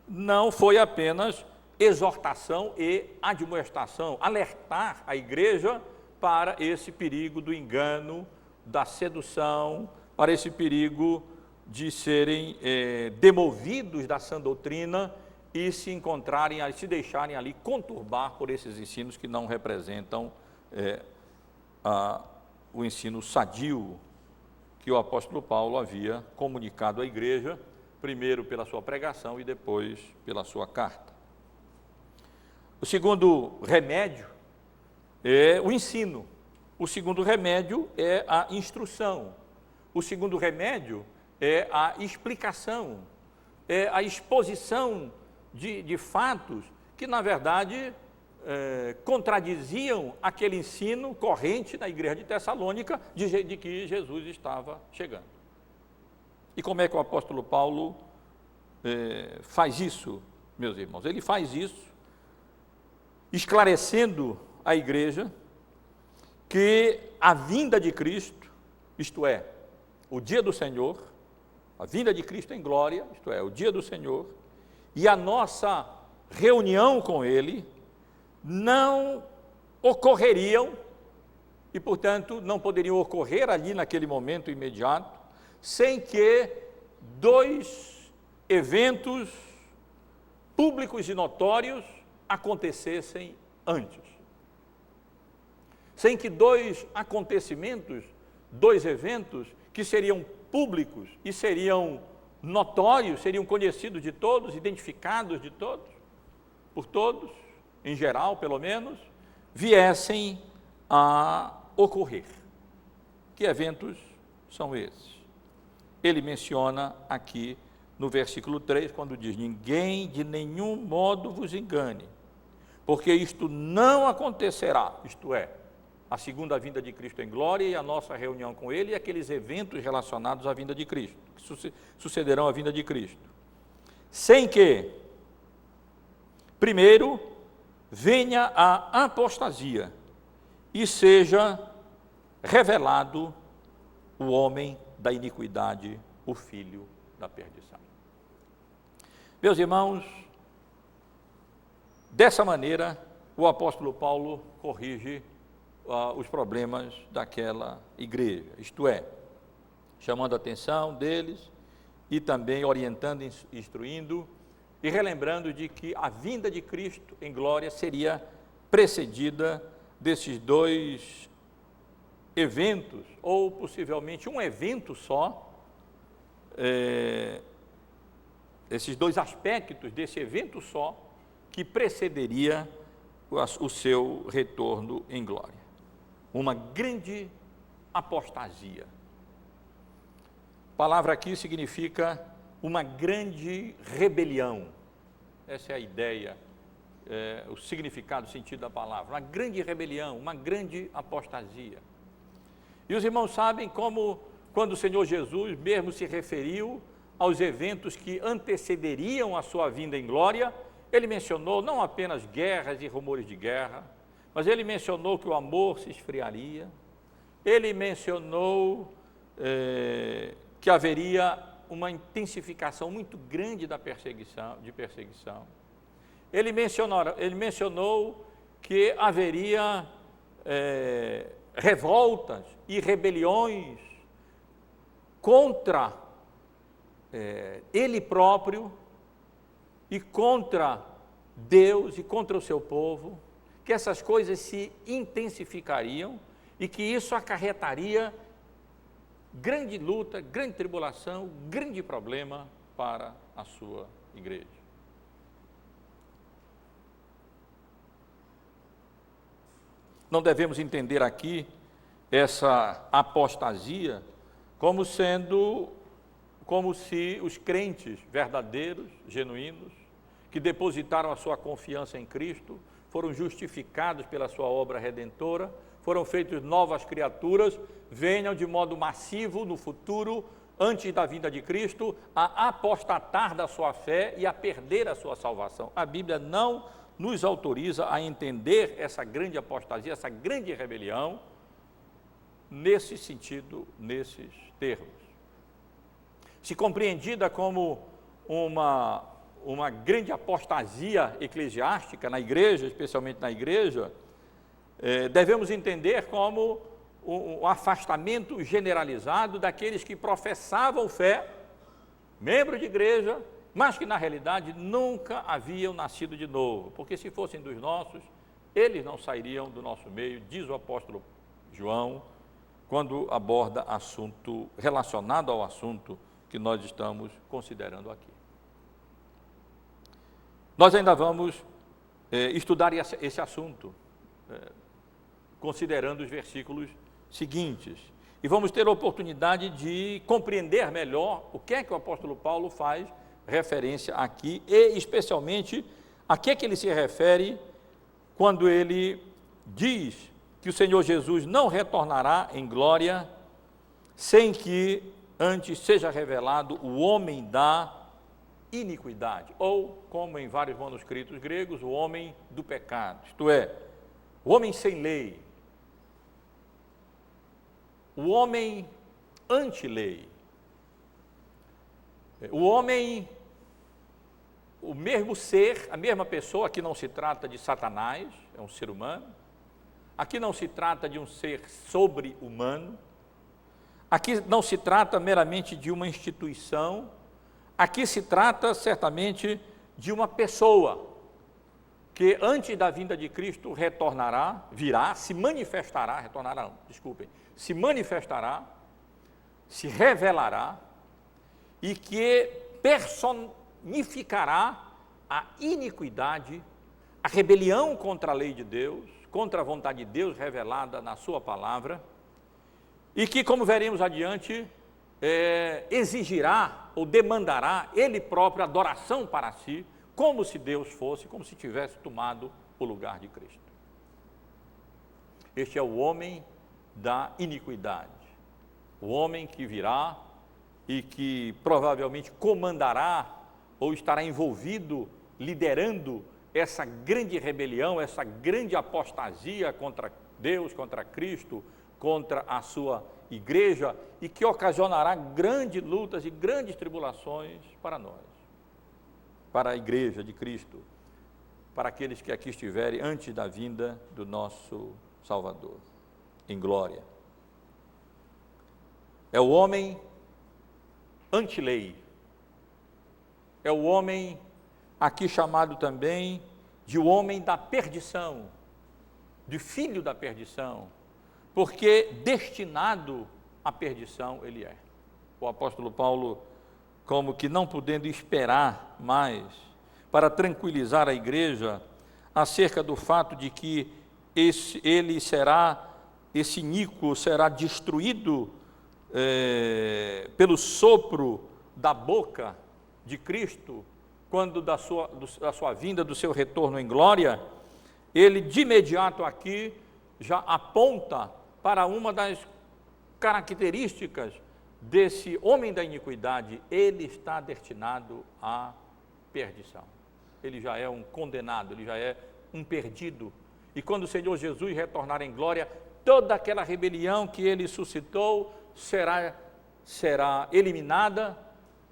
não foi apenas exortação e admoestação, alertar a igreja para esse perigo do engano, da sedução, para esse perigo de serem demovidos da sã doutrina e se deixarem ali conturbar por esses ensinos que não representam o ensino sadio que o apóstolo Paulo havia comunicado à igreja, primeiro pela sua pregação e depois pela sua carta. O segundo remédio é o ensino. O segundo remédio é a instrução. O segundo remédio é a explicação, é a exposição de fatos que, na verdade, contradiziam aquele ensino corrente na igreja de Tessalônica de que Jesus estava chegando. E como é que o apóstolo Paulo faz isso, meus irmãos? Ele faz isso esclarecendo à igreja que a vinda de Cristo, isto é, o dia do Senhor, a vinda de Cristo em glória, isto é, o dia do Senhor, e a nossa reunião com Ele não ocorreriam, e portanto não poderiam ocorrer ali naquele momento imediato, sem que dois eventos públicos e notórios acontecessem antes. Sem que dois acontecimentos dois eventos que seriam públicos e seriam notórios, seriam conhecidos de todos, identificados de todos, por todos, em geral, pelo menos, viessem a ocorrer. Que eventos são esses? Ele menciona aqui no versículo 3, quando diz: ninguém de nenhum modo vos engane, porque isto não acontecerá, isto é, a segunda vinda de Cristo em glória e a nossa reunião com Ele e aqueles eventos relacionados à vinda de Cristo, que sucederão à vinda de Cristo, sem que, primeiro, venha a apostasia e seja revelado o homem da iniquidade, o filho da perdição. Meus irmãos, dessa maneira, o apóstolo Paulo corrige os problemas daquela igreja, isto é, chamando a atenção deles e também orientando, instruindo e relembrando de que a vinda de Cristo em glória seria precedida desses dois eventos, ou possivelmente um evento só, esses dois aspectos desse evento só, que precederia o seu retorno em glória. Uma grande apostasia. A palavra aqui significa uma grande rebelião. Essa é a ideia, o significado, o sentido da palavra. Uma grande rebelião, uma grande apostasia. E os irmãos sabem como, quando o Senhor Jesus mesmo se referiu aos eventos que antecederiam a sua vinda em glória, ele mencionou não apenas guerras e rumores de guerra, mas ele mencionou que o amor se esfriaria, ele mencionou que haveria uma intensificação muito grande da perseguição, Ele mencionou que haveria revoltas e rebeliões contra ele próprio e contra Deus e contra o seu povo, que essas coisas se intensificariam e que isso acarretaria grande luta, grande tribulação, grande problema para a sua igreja. Não devemos entender aqui essa apostasia como se os crentes verdadeiros, genuínos, que depositaram a sua confiança em Cristo, foram justificados pela sua obra redentora, foram feitos novas criaturas, venham de modo massivo no futuro, antes da vinda de Cristo, a apostatar da sua fé e a perder a sua salvação. A Bíblia não nos autoriza a entender essa grande apostasia, essa grande rebelião, nesse sentido, nesses termos. Se compreendida como uma grande apostasia eclesiástica na igreja, especialmente na igreja, devemos entender como um afastamento generalizado daqueles que professavam fé, membros de igreja, mas que na realidade nunca haviam nascido de novo, porque se fossem dos nossos, eles não sairiam do nosso meio, diz o apóstolo João, quando aborda assunto relacionado ao assunto que nós estamos considerando aqui. Nós ainda vamos estudar esse assunto, considerando os versículos seguintes, e vamos ter a oportunidade de compreender melhor o que é que o apóstolo Paulo faz referência aqui, e especialmente a que ele se refere quando ele diz que o Senhor Jesus não retornará em glória sem que antes seja revelado o homem da iniquidade, ou, como em vários manuscritos gregos, o homem do pecado, isto é, o homem sem lei, o homem anti-lei, o homem, o mesmo ser, a mesma pessoa. Aqui não se trata de Satanás, é um ser humano, aqui não se trata de um ser sobre-humano, aqui não se trata meramente de uma instituição, aqui se trata certamente de uma pessoa, que antes da vinda de Cristo retornará, virá, se manifestará, retornará, não, desculpem, se manifestará, se revelará e que personificará a iniquidade, a rebelião contra a lei de Deus, contra a vontade de Deus revelada na sua palavra, e que, como veremos adiante, exigirá ou demandará ele próprio adoração para si, como se Deus fosse, como se tivesse tomado o lugar de Cristo. Este é o homem da iniquidade, o homem que virá e que provavelmente comandará ou estará envolvido, liderando essa grande rebelião, essa grande apostasia contra Deus, contra Cristo, contra a sua igreja, e que ocasionará grandes lutas e grandes tribulações para nós, para a igreja de Cristo, para aqueles que aqui estiverem antes da vinda do nosso Salvador, em glória. É o homem anti-lei, é o homem aqui chamado também de o homem da perdição, de filho da perdição, porque destinado à perdição ele é. O apóstolo Paulo, como que não podendo esperar mais, para tranquilizar a igreja acerca do fato de que esse iníquo será destruído pelo sopro da boca de Cristo, quando da sua vinda, do seu retorno em glória, ele de imediato aqui já aponta para uma das características desse homem da iniquidade: ele está destinado à perdição. Ele já é um condenado, ele já é um perdido. E quando o Senhor Jesus retornar em glória, toda aquela rebelião que ele suscitou será eliminada,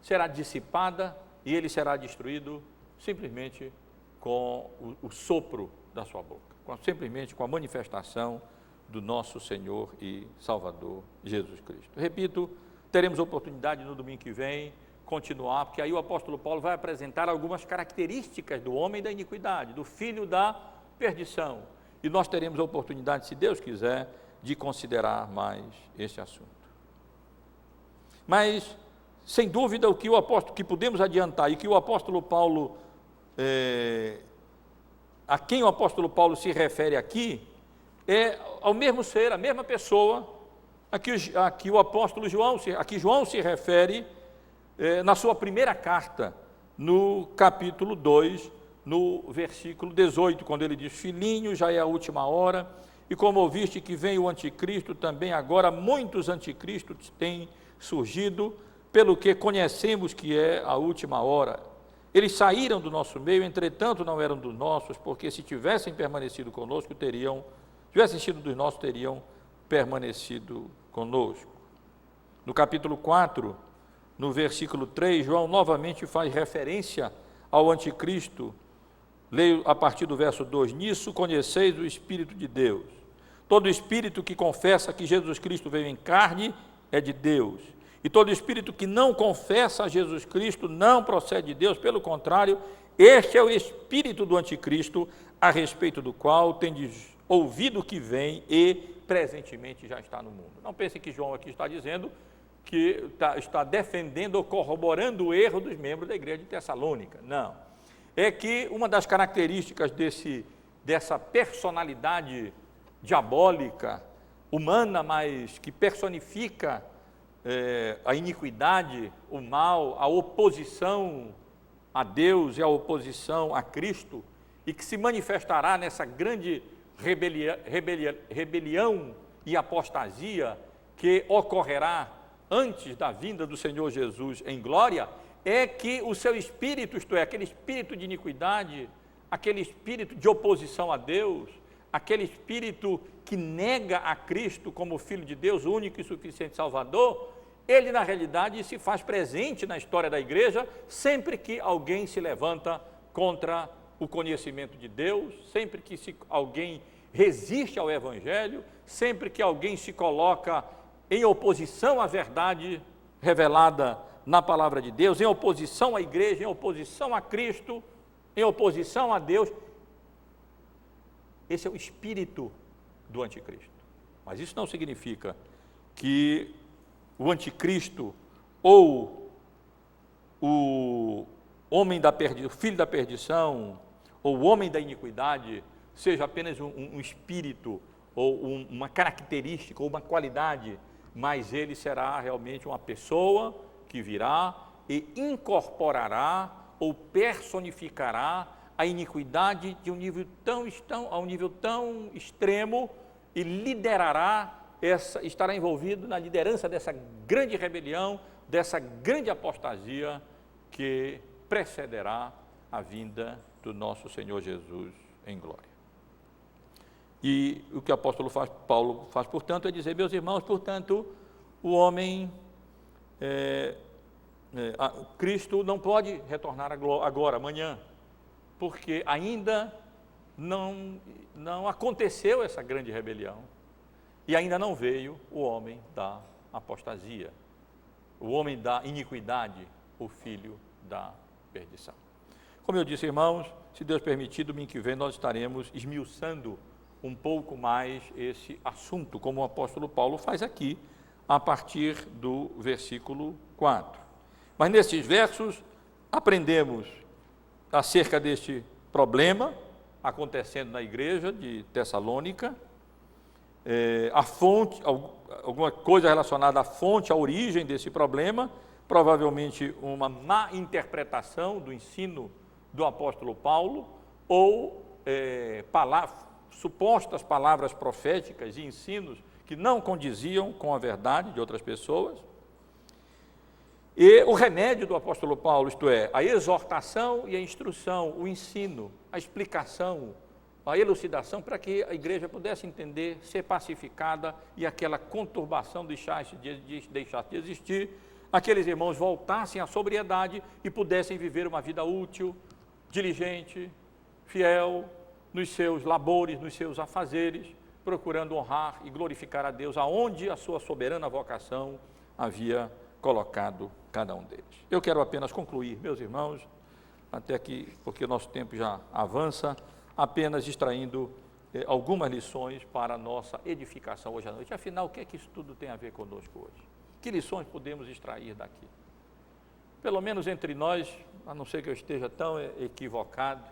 será dissipada, e ele será destruído simplesmente com o sopro da sua boca, simplesmente com a manifestação do nosso Senhor e Salvador Jesus Cristo. Repito, teremos oportunidade no domingo que vem continuar, porque aí o apóstolo Paulo vai apresentar algumas características do homem da iniquidade, do filho da perdição, e nós teremos a oportunidade, se Deus quiser, de considerar mais esse assunto. Mas, sem dúvida, o que podemos adiantar e que o apóstolo Paulo, a quem o apóstolo Paulo se refere aqui, é ao mesmo ser, a mesma pessoa a que o apóstolo João, João se refere na sua primeira carta, no capítulo 2, no versículo 18, quando ele diz: filhinho, já é a última hora, e como ouviste que vem o anticristo, também agora muitos anticristos têm surgido, pelo que conhecemos que é a última hora. Eles saíram do nosso meio, entretanto não eram dos nossos, porque se tivessem permanecido conosco, tivessem sido dos nossos, teriam permanecido conosco. No capítulo 4, no versículo 3, João novamente faz referência ao anticristo. Leio a partir do verso 2: nisso conheceis o Espírito de Deus. Todo espírito que confessa que Jesus Cristo veio em carne é de Deus. E todo espírito que não confessa a Jesus Cristo não procede de Deus, pelo contrário, este é o espírito do anticristo, a respeito do qual tendes ouvido que vem e presentemente já está no mundo. Não pensem que João aqui está dizendo que está defendendo ou corroborando o erro dos membros da igreja de Tessalônica. Não. É que uma das características dessa personalidade diabólica, humana, mas que personifica a iniquidade, o mal, a oposição a Deus e a oposição a Cristo, e que se manifestará nessa grande rebelião e apostasia que ocorrerá antes da vinda do Senhor Jesus em glória, é que o seu espírito, isto é, aquele espírito de iniquidade, aquele espírito de oposição a Deus, aquele espírito que nega a Cristo como Filho de Deus, o único e suficiente Salvador, ele na realidade se faz presente na história da igreja sempre que alguém se levanta contra o conhecimento de Deus, sempre que alguém resiste ao Evangelho, sempre que alguém se coloca em oposição à verdade revelada na palavra de Deus, em oposição à igreja, em oposição a Cristo, em oposição a Deus. Esse é o espírito do anticristo. Mas isso não significa que o anticristo ou o homem da perdição, o filho da perdição, ou o homem da iniquidade, seja apenas um espírito, ou uma característica, ou uma qualidade, mas ele será realmente uma pessoa que virá e incorporará ou personificará a iniquidade de um nível a um nível tão extremo e liderará, estará envolvido na liderança dessa grande rebelião, dessa grande apostasia que precederá a vinda do nosso Senhor Jesus em glória. E o que o apóstolo Paulo faz, portanto, é dizer, meus irmãos, portanto, o homem, Cristo não pode retornar agora, amanhã, porque ainda não aconteceu essa grande rebelião e ainda não veio o homem da apostasia, o homem da iniquidade, o filho da perdição. Como eu disse, irmãos, se Deus permitir, domingo que vem nós estaremos esmiuçando um pouco mais esse assunto, como o apóstolo Paulo faz aqui, a partir do versículo 4. Mas nesses versos aprendemos acerca deste problema acontecendo na igreja de Tessalônica, a fonte, alguma coisa relacionada à fonte, à origem desse problema, provavelmente uma má interpretação do ensino do apóstolo Paulo, ou supostas palavras proféticas e ensinos que não condiziam com a verdade de outras pessoas. E o remédio do apóstolo Paulo, isto é, a exortação e a instrução, o ensino, a explicação, a elucidação, para que a igreja pudesse entender, ser pacificada e aquela conturbação deixasse de existir, aqueles irmãos voltassem à sobriedade e pudessem viver uma vida útil, diligente, fiel, nos seus labores, nos seus afazeres, procurando honrar e glorificar a Deus, aonde a sua soberana vocação havia colocado cada um deles. Eu quero apenas concluir, meus irmãos, até que, porque o nosso tempo já avança, apenas extraindo algumas lições para a nossa edificação hoje à noite. Afinal, o que é que isso tudo tem a ver conosco hoje? Que lições podemos extrair daqui? Pelo menos entre nós, a não ser que eu esteja tão equivocado,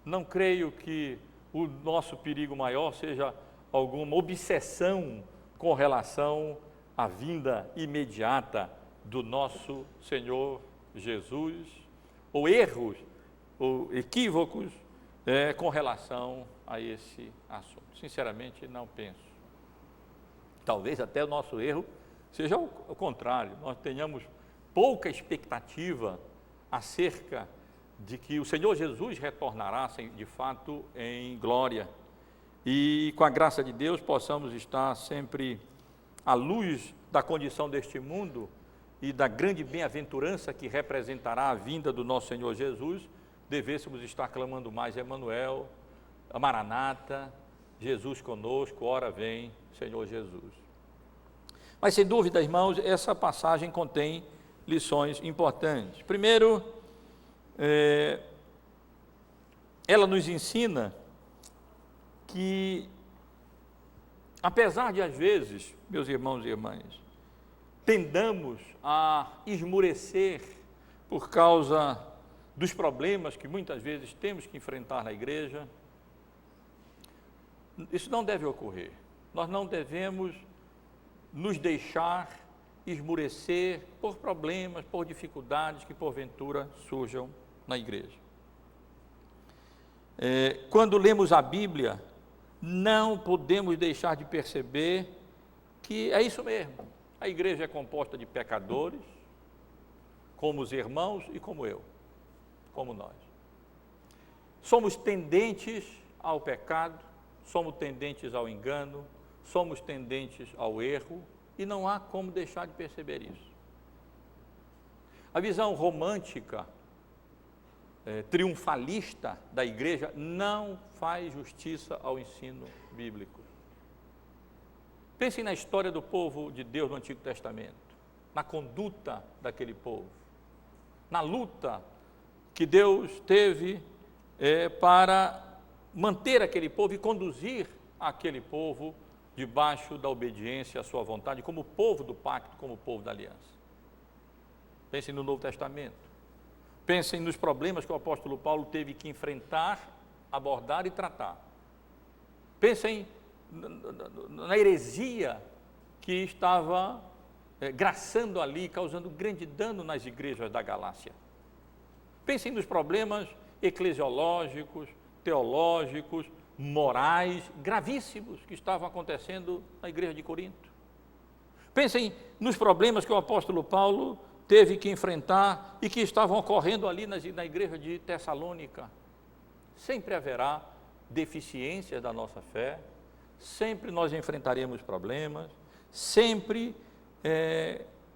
não creio que o nosso perigo maior seja alguma obsessão com relação à vinda imediata do nosso Senhor Jesus, ou erros, ou equívocos com relação a esse assunto. Sinceramente, não penso. Talvez até o nosso erro seja o contrário, nós tenhamos pouca expectativa acerca de que o Senhor Jesus retornará, de fato, em glória. E, com a graça de Deus, possamos estar sempre à luz da condição deste mundo e da grande bem-aventurança que representará a vinda do nosso Senhor Jesus, devêssemos estar clamando mais, Emanuel, Maranata, Jesus conosco, ora vem, Senhor Jesus. Mas, sem dúvida, irmãos, essa passagem contém lições importantes. Primeiro, ela nos ensina que, apesar de, às vezes, meus irmãos e irmãs, tendamos a esmurecer por causa dos problemas que muitas vezes temos que enfrentar na igreja, isso não deve ocorrer. Nós não devemos nos deixar esmurecer por problemas, por dificuldades que porventura surjam na igreja. Quando lemos a Bíblia, não podemos deixar de perceber que é isso mesmo. A igreja é composta de pecadores, como os irmãos e como eu, como nós. Somos tendentes ao pecado, somos tendentes ao engano, somos tendentes ao erro, e não há como deixar de perceber isso. A visão romântica, triunfalista da igreja não faz justiça ao ensino bíblico. Pensem na história do povo de Deus no Antigo Testamento, na conduta daquele povo, na luta que Deus teve para manter aquele povo e conduzir aquele povo debaixo da obediência à sua vontade, como povo do pacto, como povo da aliança. Pensem no Novo Testamento. Pensem nos problemas que o apóstolo Paulo teve que enfrentar, abordar e tratar. Pensem na heresia que estava graçando ali, causando grande dano nas igrejas da Galácia. Pensem nos problemas eclesiológicos, teológicos, morais, gravíssimos que estavam acontecendo na igreja de Corinto. Pensem nos problemas que o apóstolo Paulo teve que enfrentar e que estavam ocorrendo ali na igreja de Tessalônica. Sempre haverá deficiências da nossa fé, sempre nós enfrentaremos problemas, sempre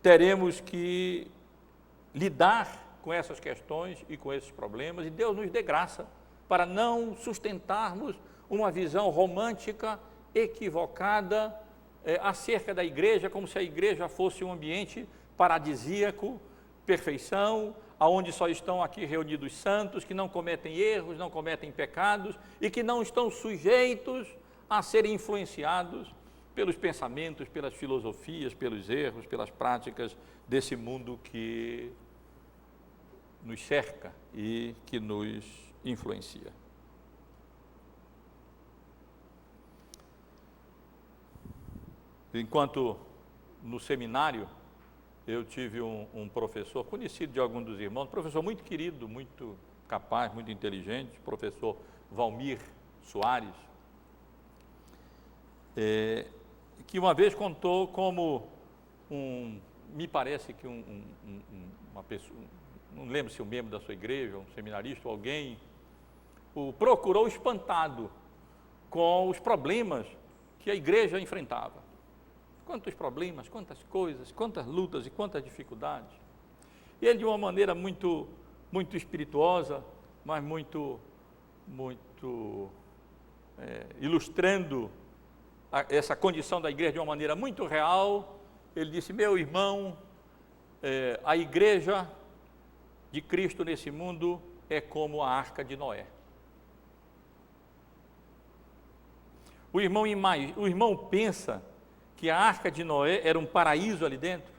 teremos que lidar com essas questões e com esses problemas, e Deus nos dê graça para não sustentarmos uma visão romântica, equivocada, acerca da igreja, como se a igreja fosse um ambiente paradisíaco, perfeição, aonde só estão aqui reunidos santos, que não cometem erros, não cometem pecados e que não estão sujeitos a serem influenciados pelos pensamentos, pelas filosofias, pelos erros, pelas práticas desse mundo que nos cerca e que nos influencia. Enquanto no seminário, eu tive um professor, conhecido de algum dos irmãos, professor muito querido, muito capaz, muito inteligente, professor Valmir Soares, que uma vez contou como me parece que uma pessoa, não lembro se um membro da sua igreja, um seminarista ou alguém, o procurou espantado com os problemas que a igreja enfrentava. Quantos problemas, quantas coisas, quantas lutas e quantas dificuldades. E ele, de uma maneira muito espirituosa, mas muito ilustrando essa condição da igreja de uma maneira muito real, ele disse: meu irmão, a igreja de Cristo nesse mundo é como a arca de Noé. O irmão pensa que a arca de Noé era um paraíso ali dentro,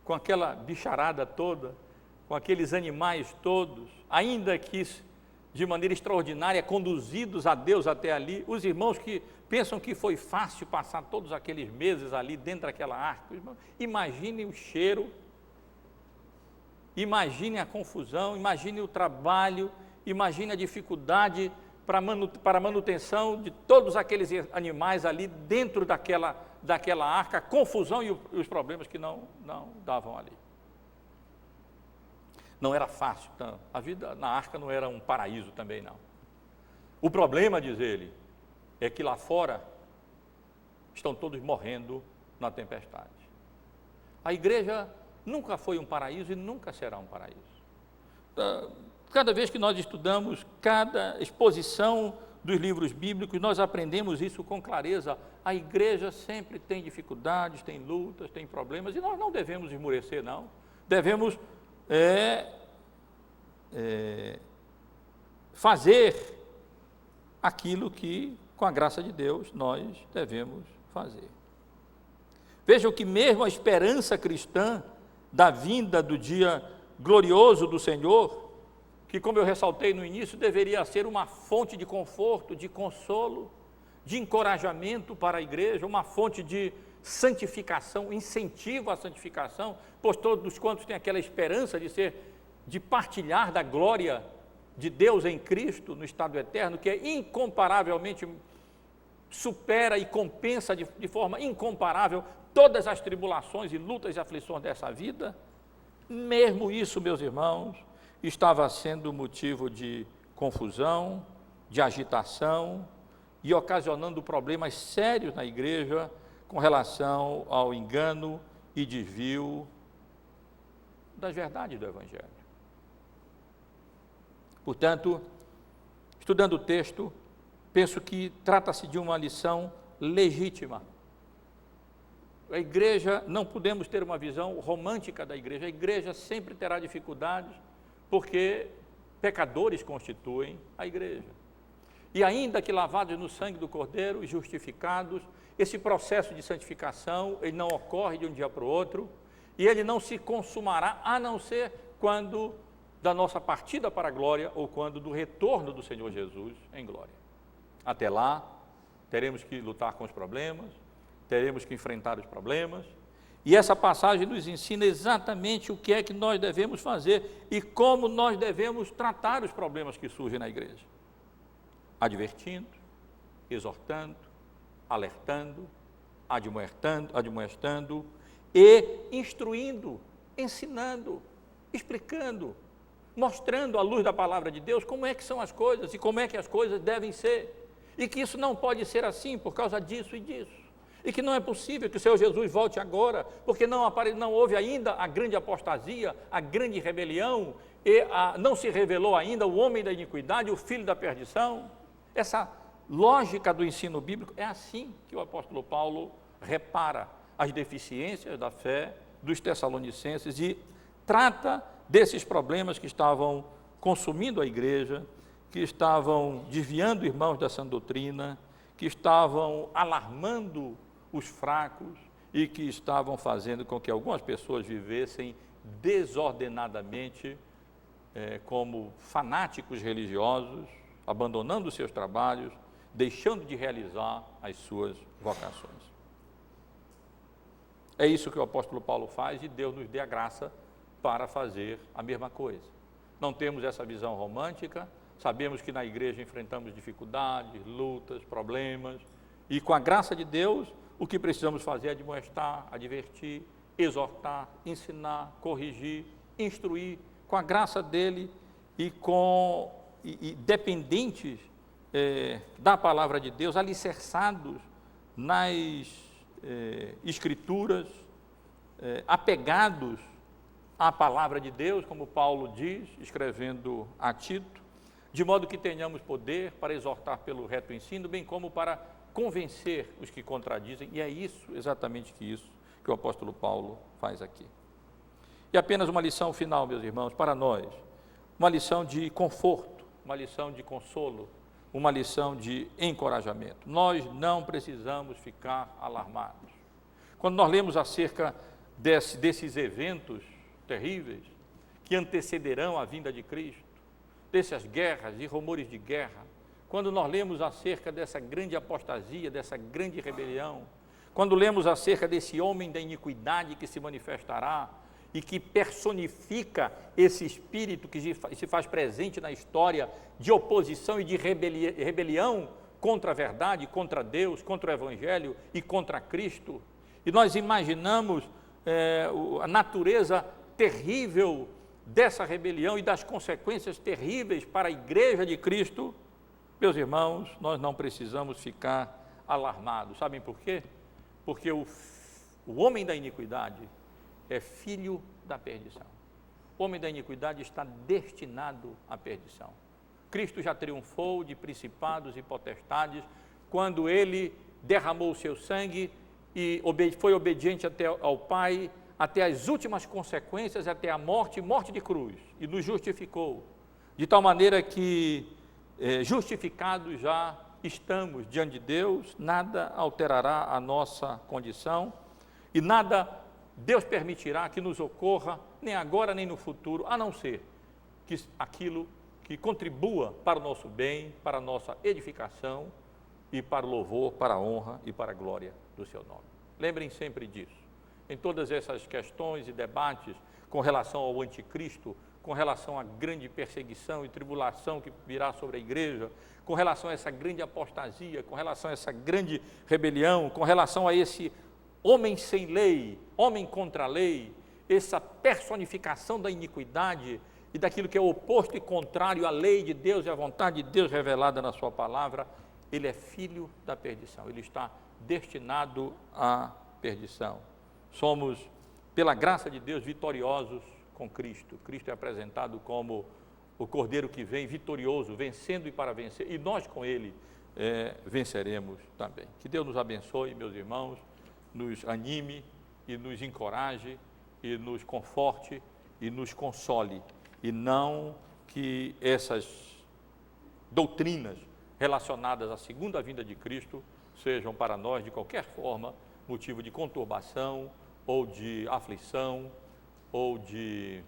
com aquela bicharada toda, com aqueles animais todos, ainda que de maneira extraordinária, conduzidos a Deus até ali. Os irmãos que pensam que foi fácil passar todos aqueles meses ali dentro daquela arca, imaginem o cheiro, imaginem a confusão, imaginem o trabalho, imaginem a dificuldade para a manutenção de todos aqueles animais ali dentro daquela arca, a confusão e os problemas que não davam ali. Não era fácil, não. A vida na arca não era um paraíso também, não. O problema, diz ele, é que lá fora estão todos morrendo na tempestade. A igreja nunca foi um paraíso e nunca será um paraíso. Cada vez que nós estudamos cada exposição dos livros bíblicos, nós aprendemos isso com clareza. A igreja sempre tem dificuldades, tem lutas, tem problemas, e nós não devemos esmorecer, não. Devemos fazer aquilo que, com a graça de Deus, nós devemos fazer. Vejam que mesmo a esperança cristã da vinda do dia glorioso do Senhor, que, como eu ressaltei no início, deveria ser uma fonte de conforto, de consolo, de encorajamento para a igreja, uma fonte de santificação, incentivo à santificação, pois todos quantos têm aquela esperança de partilhar da glória de Deus em Cristo no estado eterno, que é incomparavelmente, supera e compensa de forma incomparável todas as tribulações e lutas e aflições dessa vida. Mesmo isso, meus irmãos, estava sendo motivo de confusão, de agitação e ocasionando problemas sérios na igreja com relação ao engano e desvio das verdades do Evangelho. Portanto, estudando o texto, penso que trata-se de uma lição legítima. A igreja, não podemos ter uma visão romântica da igreja. A igreja sempre terá dificuldades, porque pecadores constituem a igreja. E ainda que lavados no sangue do Cordeiro e justificados, esse processo de santificação, ele não ocorre de um dia para o outro, e ele não se consumará, a não ser quando da nossa partida para a glória, ou quando do retorno do Senhor Jesus em glória. Até lá, teremos que lutar com os problemas, teremos que enfrentar os problemas, e essa passagem nos ensina exatamente o que é que nós devemos fazer e como nós devemos tratar os problemas que surgem na igreja. Advertindo, exortando, alertando, admoestando e instruindo, ensinando, explicando, mostrando à luz da palavra de Deus como é que são as coisas e como é que as coisas devem ser. E que isso não pode ser assim por causa disso e disso. E que não é possível que o Senhor Jesus volte agora, porque não houve ainda a grande apostasia, a grande rebelião, e não se revelou ainda o homem da iniquidade, o filho da perdição. Essa lógica do ensino bíblico é assim que o apóstolo Paulo repara as deficiências da fé dos tessalonicenses e trata desses problemas que estavam consumindo a igreja, que estavam desviando irmãos da sã doutrina, que estavam alarmando os fracos e que estavam fazendo com que algumas pessoas vivessem desordenadamente como fanáticos religiosos, abandonando os seus trabalhos, deixando de realizar as suas vocações. É isso que o apóstolo Paulo faz e Deus nos dê a graça para fazer a mesma coisa. Não temos essa visão romântica, sabemos que na igreja enfrentamos dificuldades, lutas, problemas, e com a graça de Deus, o que precisamos fazer é admoestar, advertir, exortar, ensinar, corrigir, instruir, com a graça dele e dependentes da palavra de Deus, alicerçados nas escrituras, apegados à palavra de Deus, como Paulo diz, escrevendo a Tito, de modo que tenhamos poder para exortar pelo reto ensino, bem como para convencer os que contradizem, e é isso, exatamente isso, que o apóstolo Paulo faz aqui. E apenas uma lição final, meus irmãos, para nós, uma lição de conforto, uma lição de consolo, uma lição de encorajamento. Nós não precisamos ficar alarmados. Quando nós lemos acerca desses eventos terríveis que antecederão a vinda de Cristo, dessas guerras e rumores de guerra, quando nós lemos acerca dessa grande apostasia, dessa grande rebelião, quando lemos acerca desse homem da iniquidade que se manifestará e que personifica esse espírito que se faz presente na história de oposição e de rebelião contra a verdade, contra Deus, contra o Evangelho e contra Cristo, e nós imaginamos a natureza terrível dessa rebelião e das consequências terríveis para a igreja de Cristo, meus irmãos, nós não precisamos ficar alarmados. Sabem por quê? Porque o homem da iniquidade é filho da perdição. O homem da iniquidade está destinado à perdição. Cristo já triunfou de principados e potestades quando ele derramou o seu sangue e foi obediente até ao Pai, até as últimas consequências, até a morte de cruz, e nos justificou, de tal maneira que, justificados já estamos diante de Deus, nada alterará a nossa condição, e nada Deus permitirá que nos ocorra, nem agora nem no futuro, a não ser que aquilo que contribua para o nosso bem, para a nossa edificação, e para o louvor, para a honra e para a glória do seu nome. Lembrem sempre disso. Em todas essas questões e debates com relação ao anticristo, com relação à grande perseguição e tribulação que virá sobre a igreja, com relação a essa grande apostasia, com relação a essa grande rebelião, com relação a esse homem sem lei, homem contra a lei, essa personificação da iniquidade e daquilo que é oposto e contrário à lei de Deus e à vontade de Deus revelada na sua palavra, ele é filho da perdição, ele está destinado à perdição. Somos, pela graça de Deus, vitoriosos com Cristo. Cristo é apresentado como o Cordeiro que vem vitorioso, vencendo e para vencer, e nós com Ele venceremos também. Que Deus nos abençoe, meus irmãos, nos anime e nos encoraje e nos conforte e nos console, e não que essas doutrinas relacionadas à segunda vinda de Cristo sejam para nós, de qualquer forma, motivo de conturbação, ou de aflição, ou de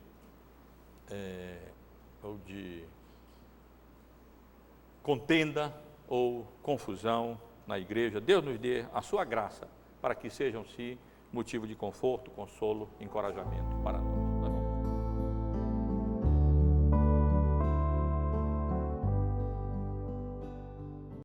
contenda, ou confusão na igreja. Deus nos dê a sua graça, para que sejam, sim, motivo de conforto, consolo, encorajamento para nós.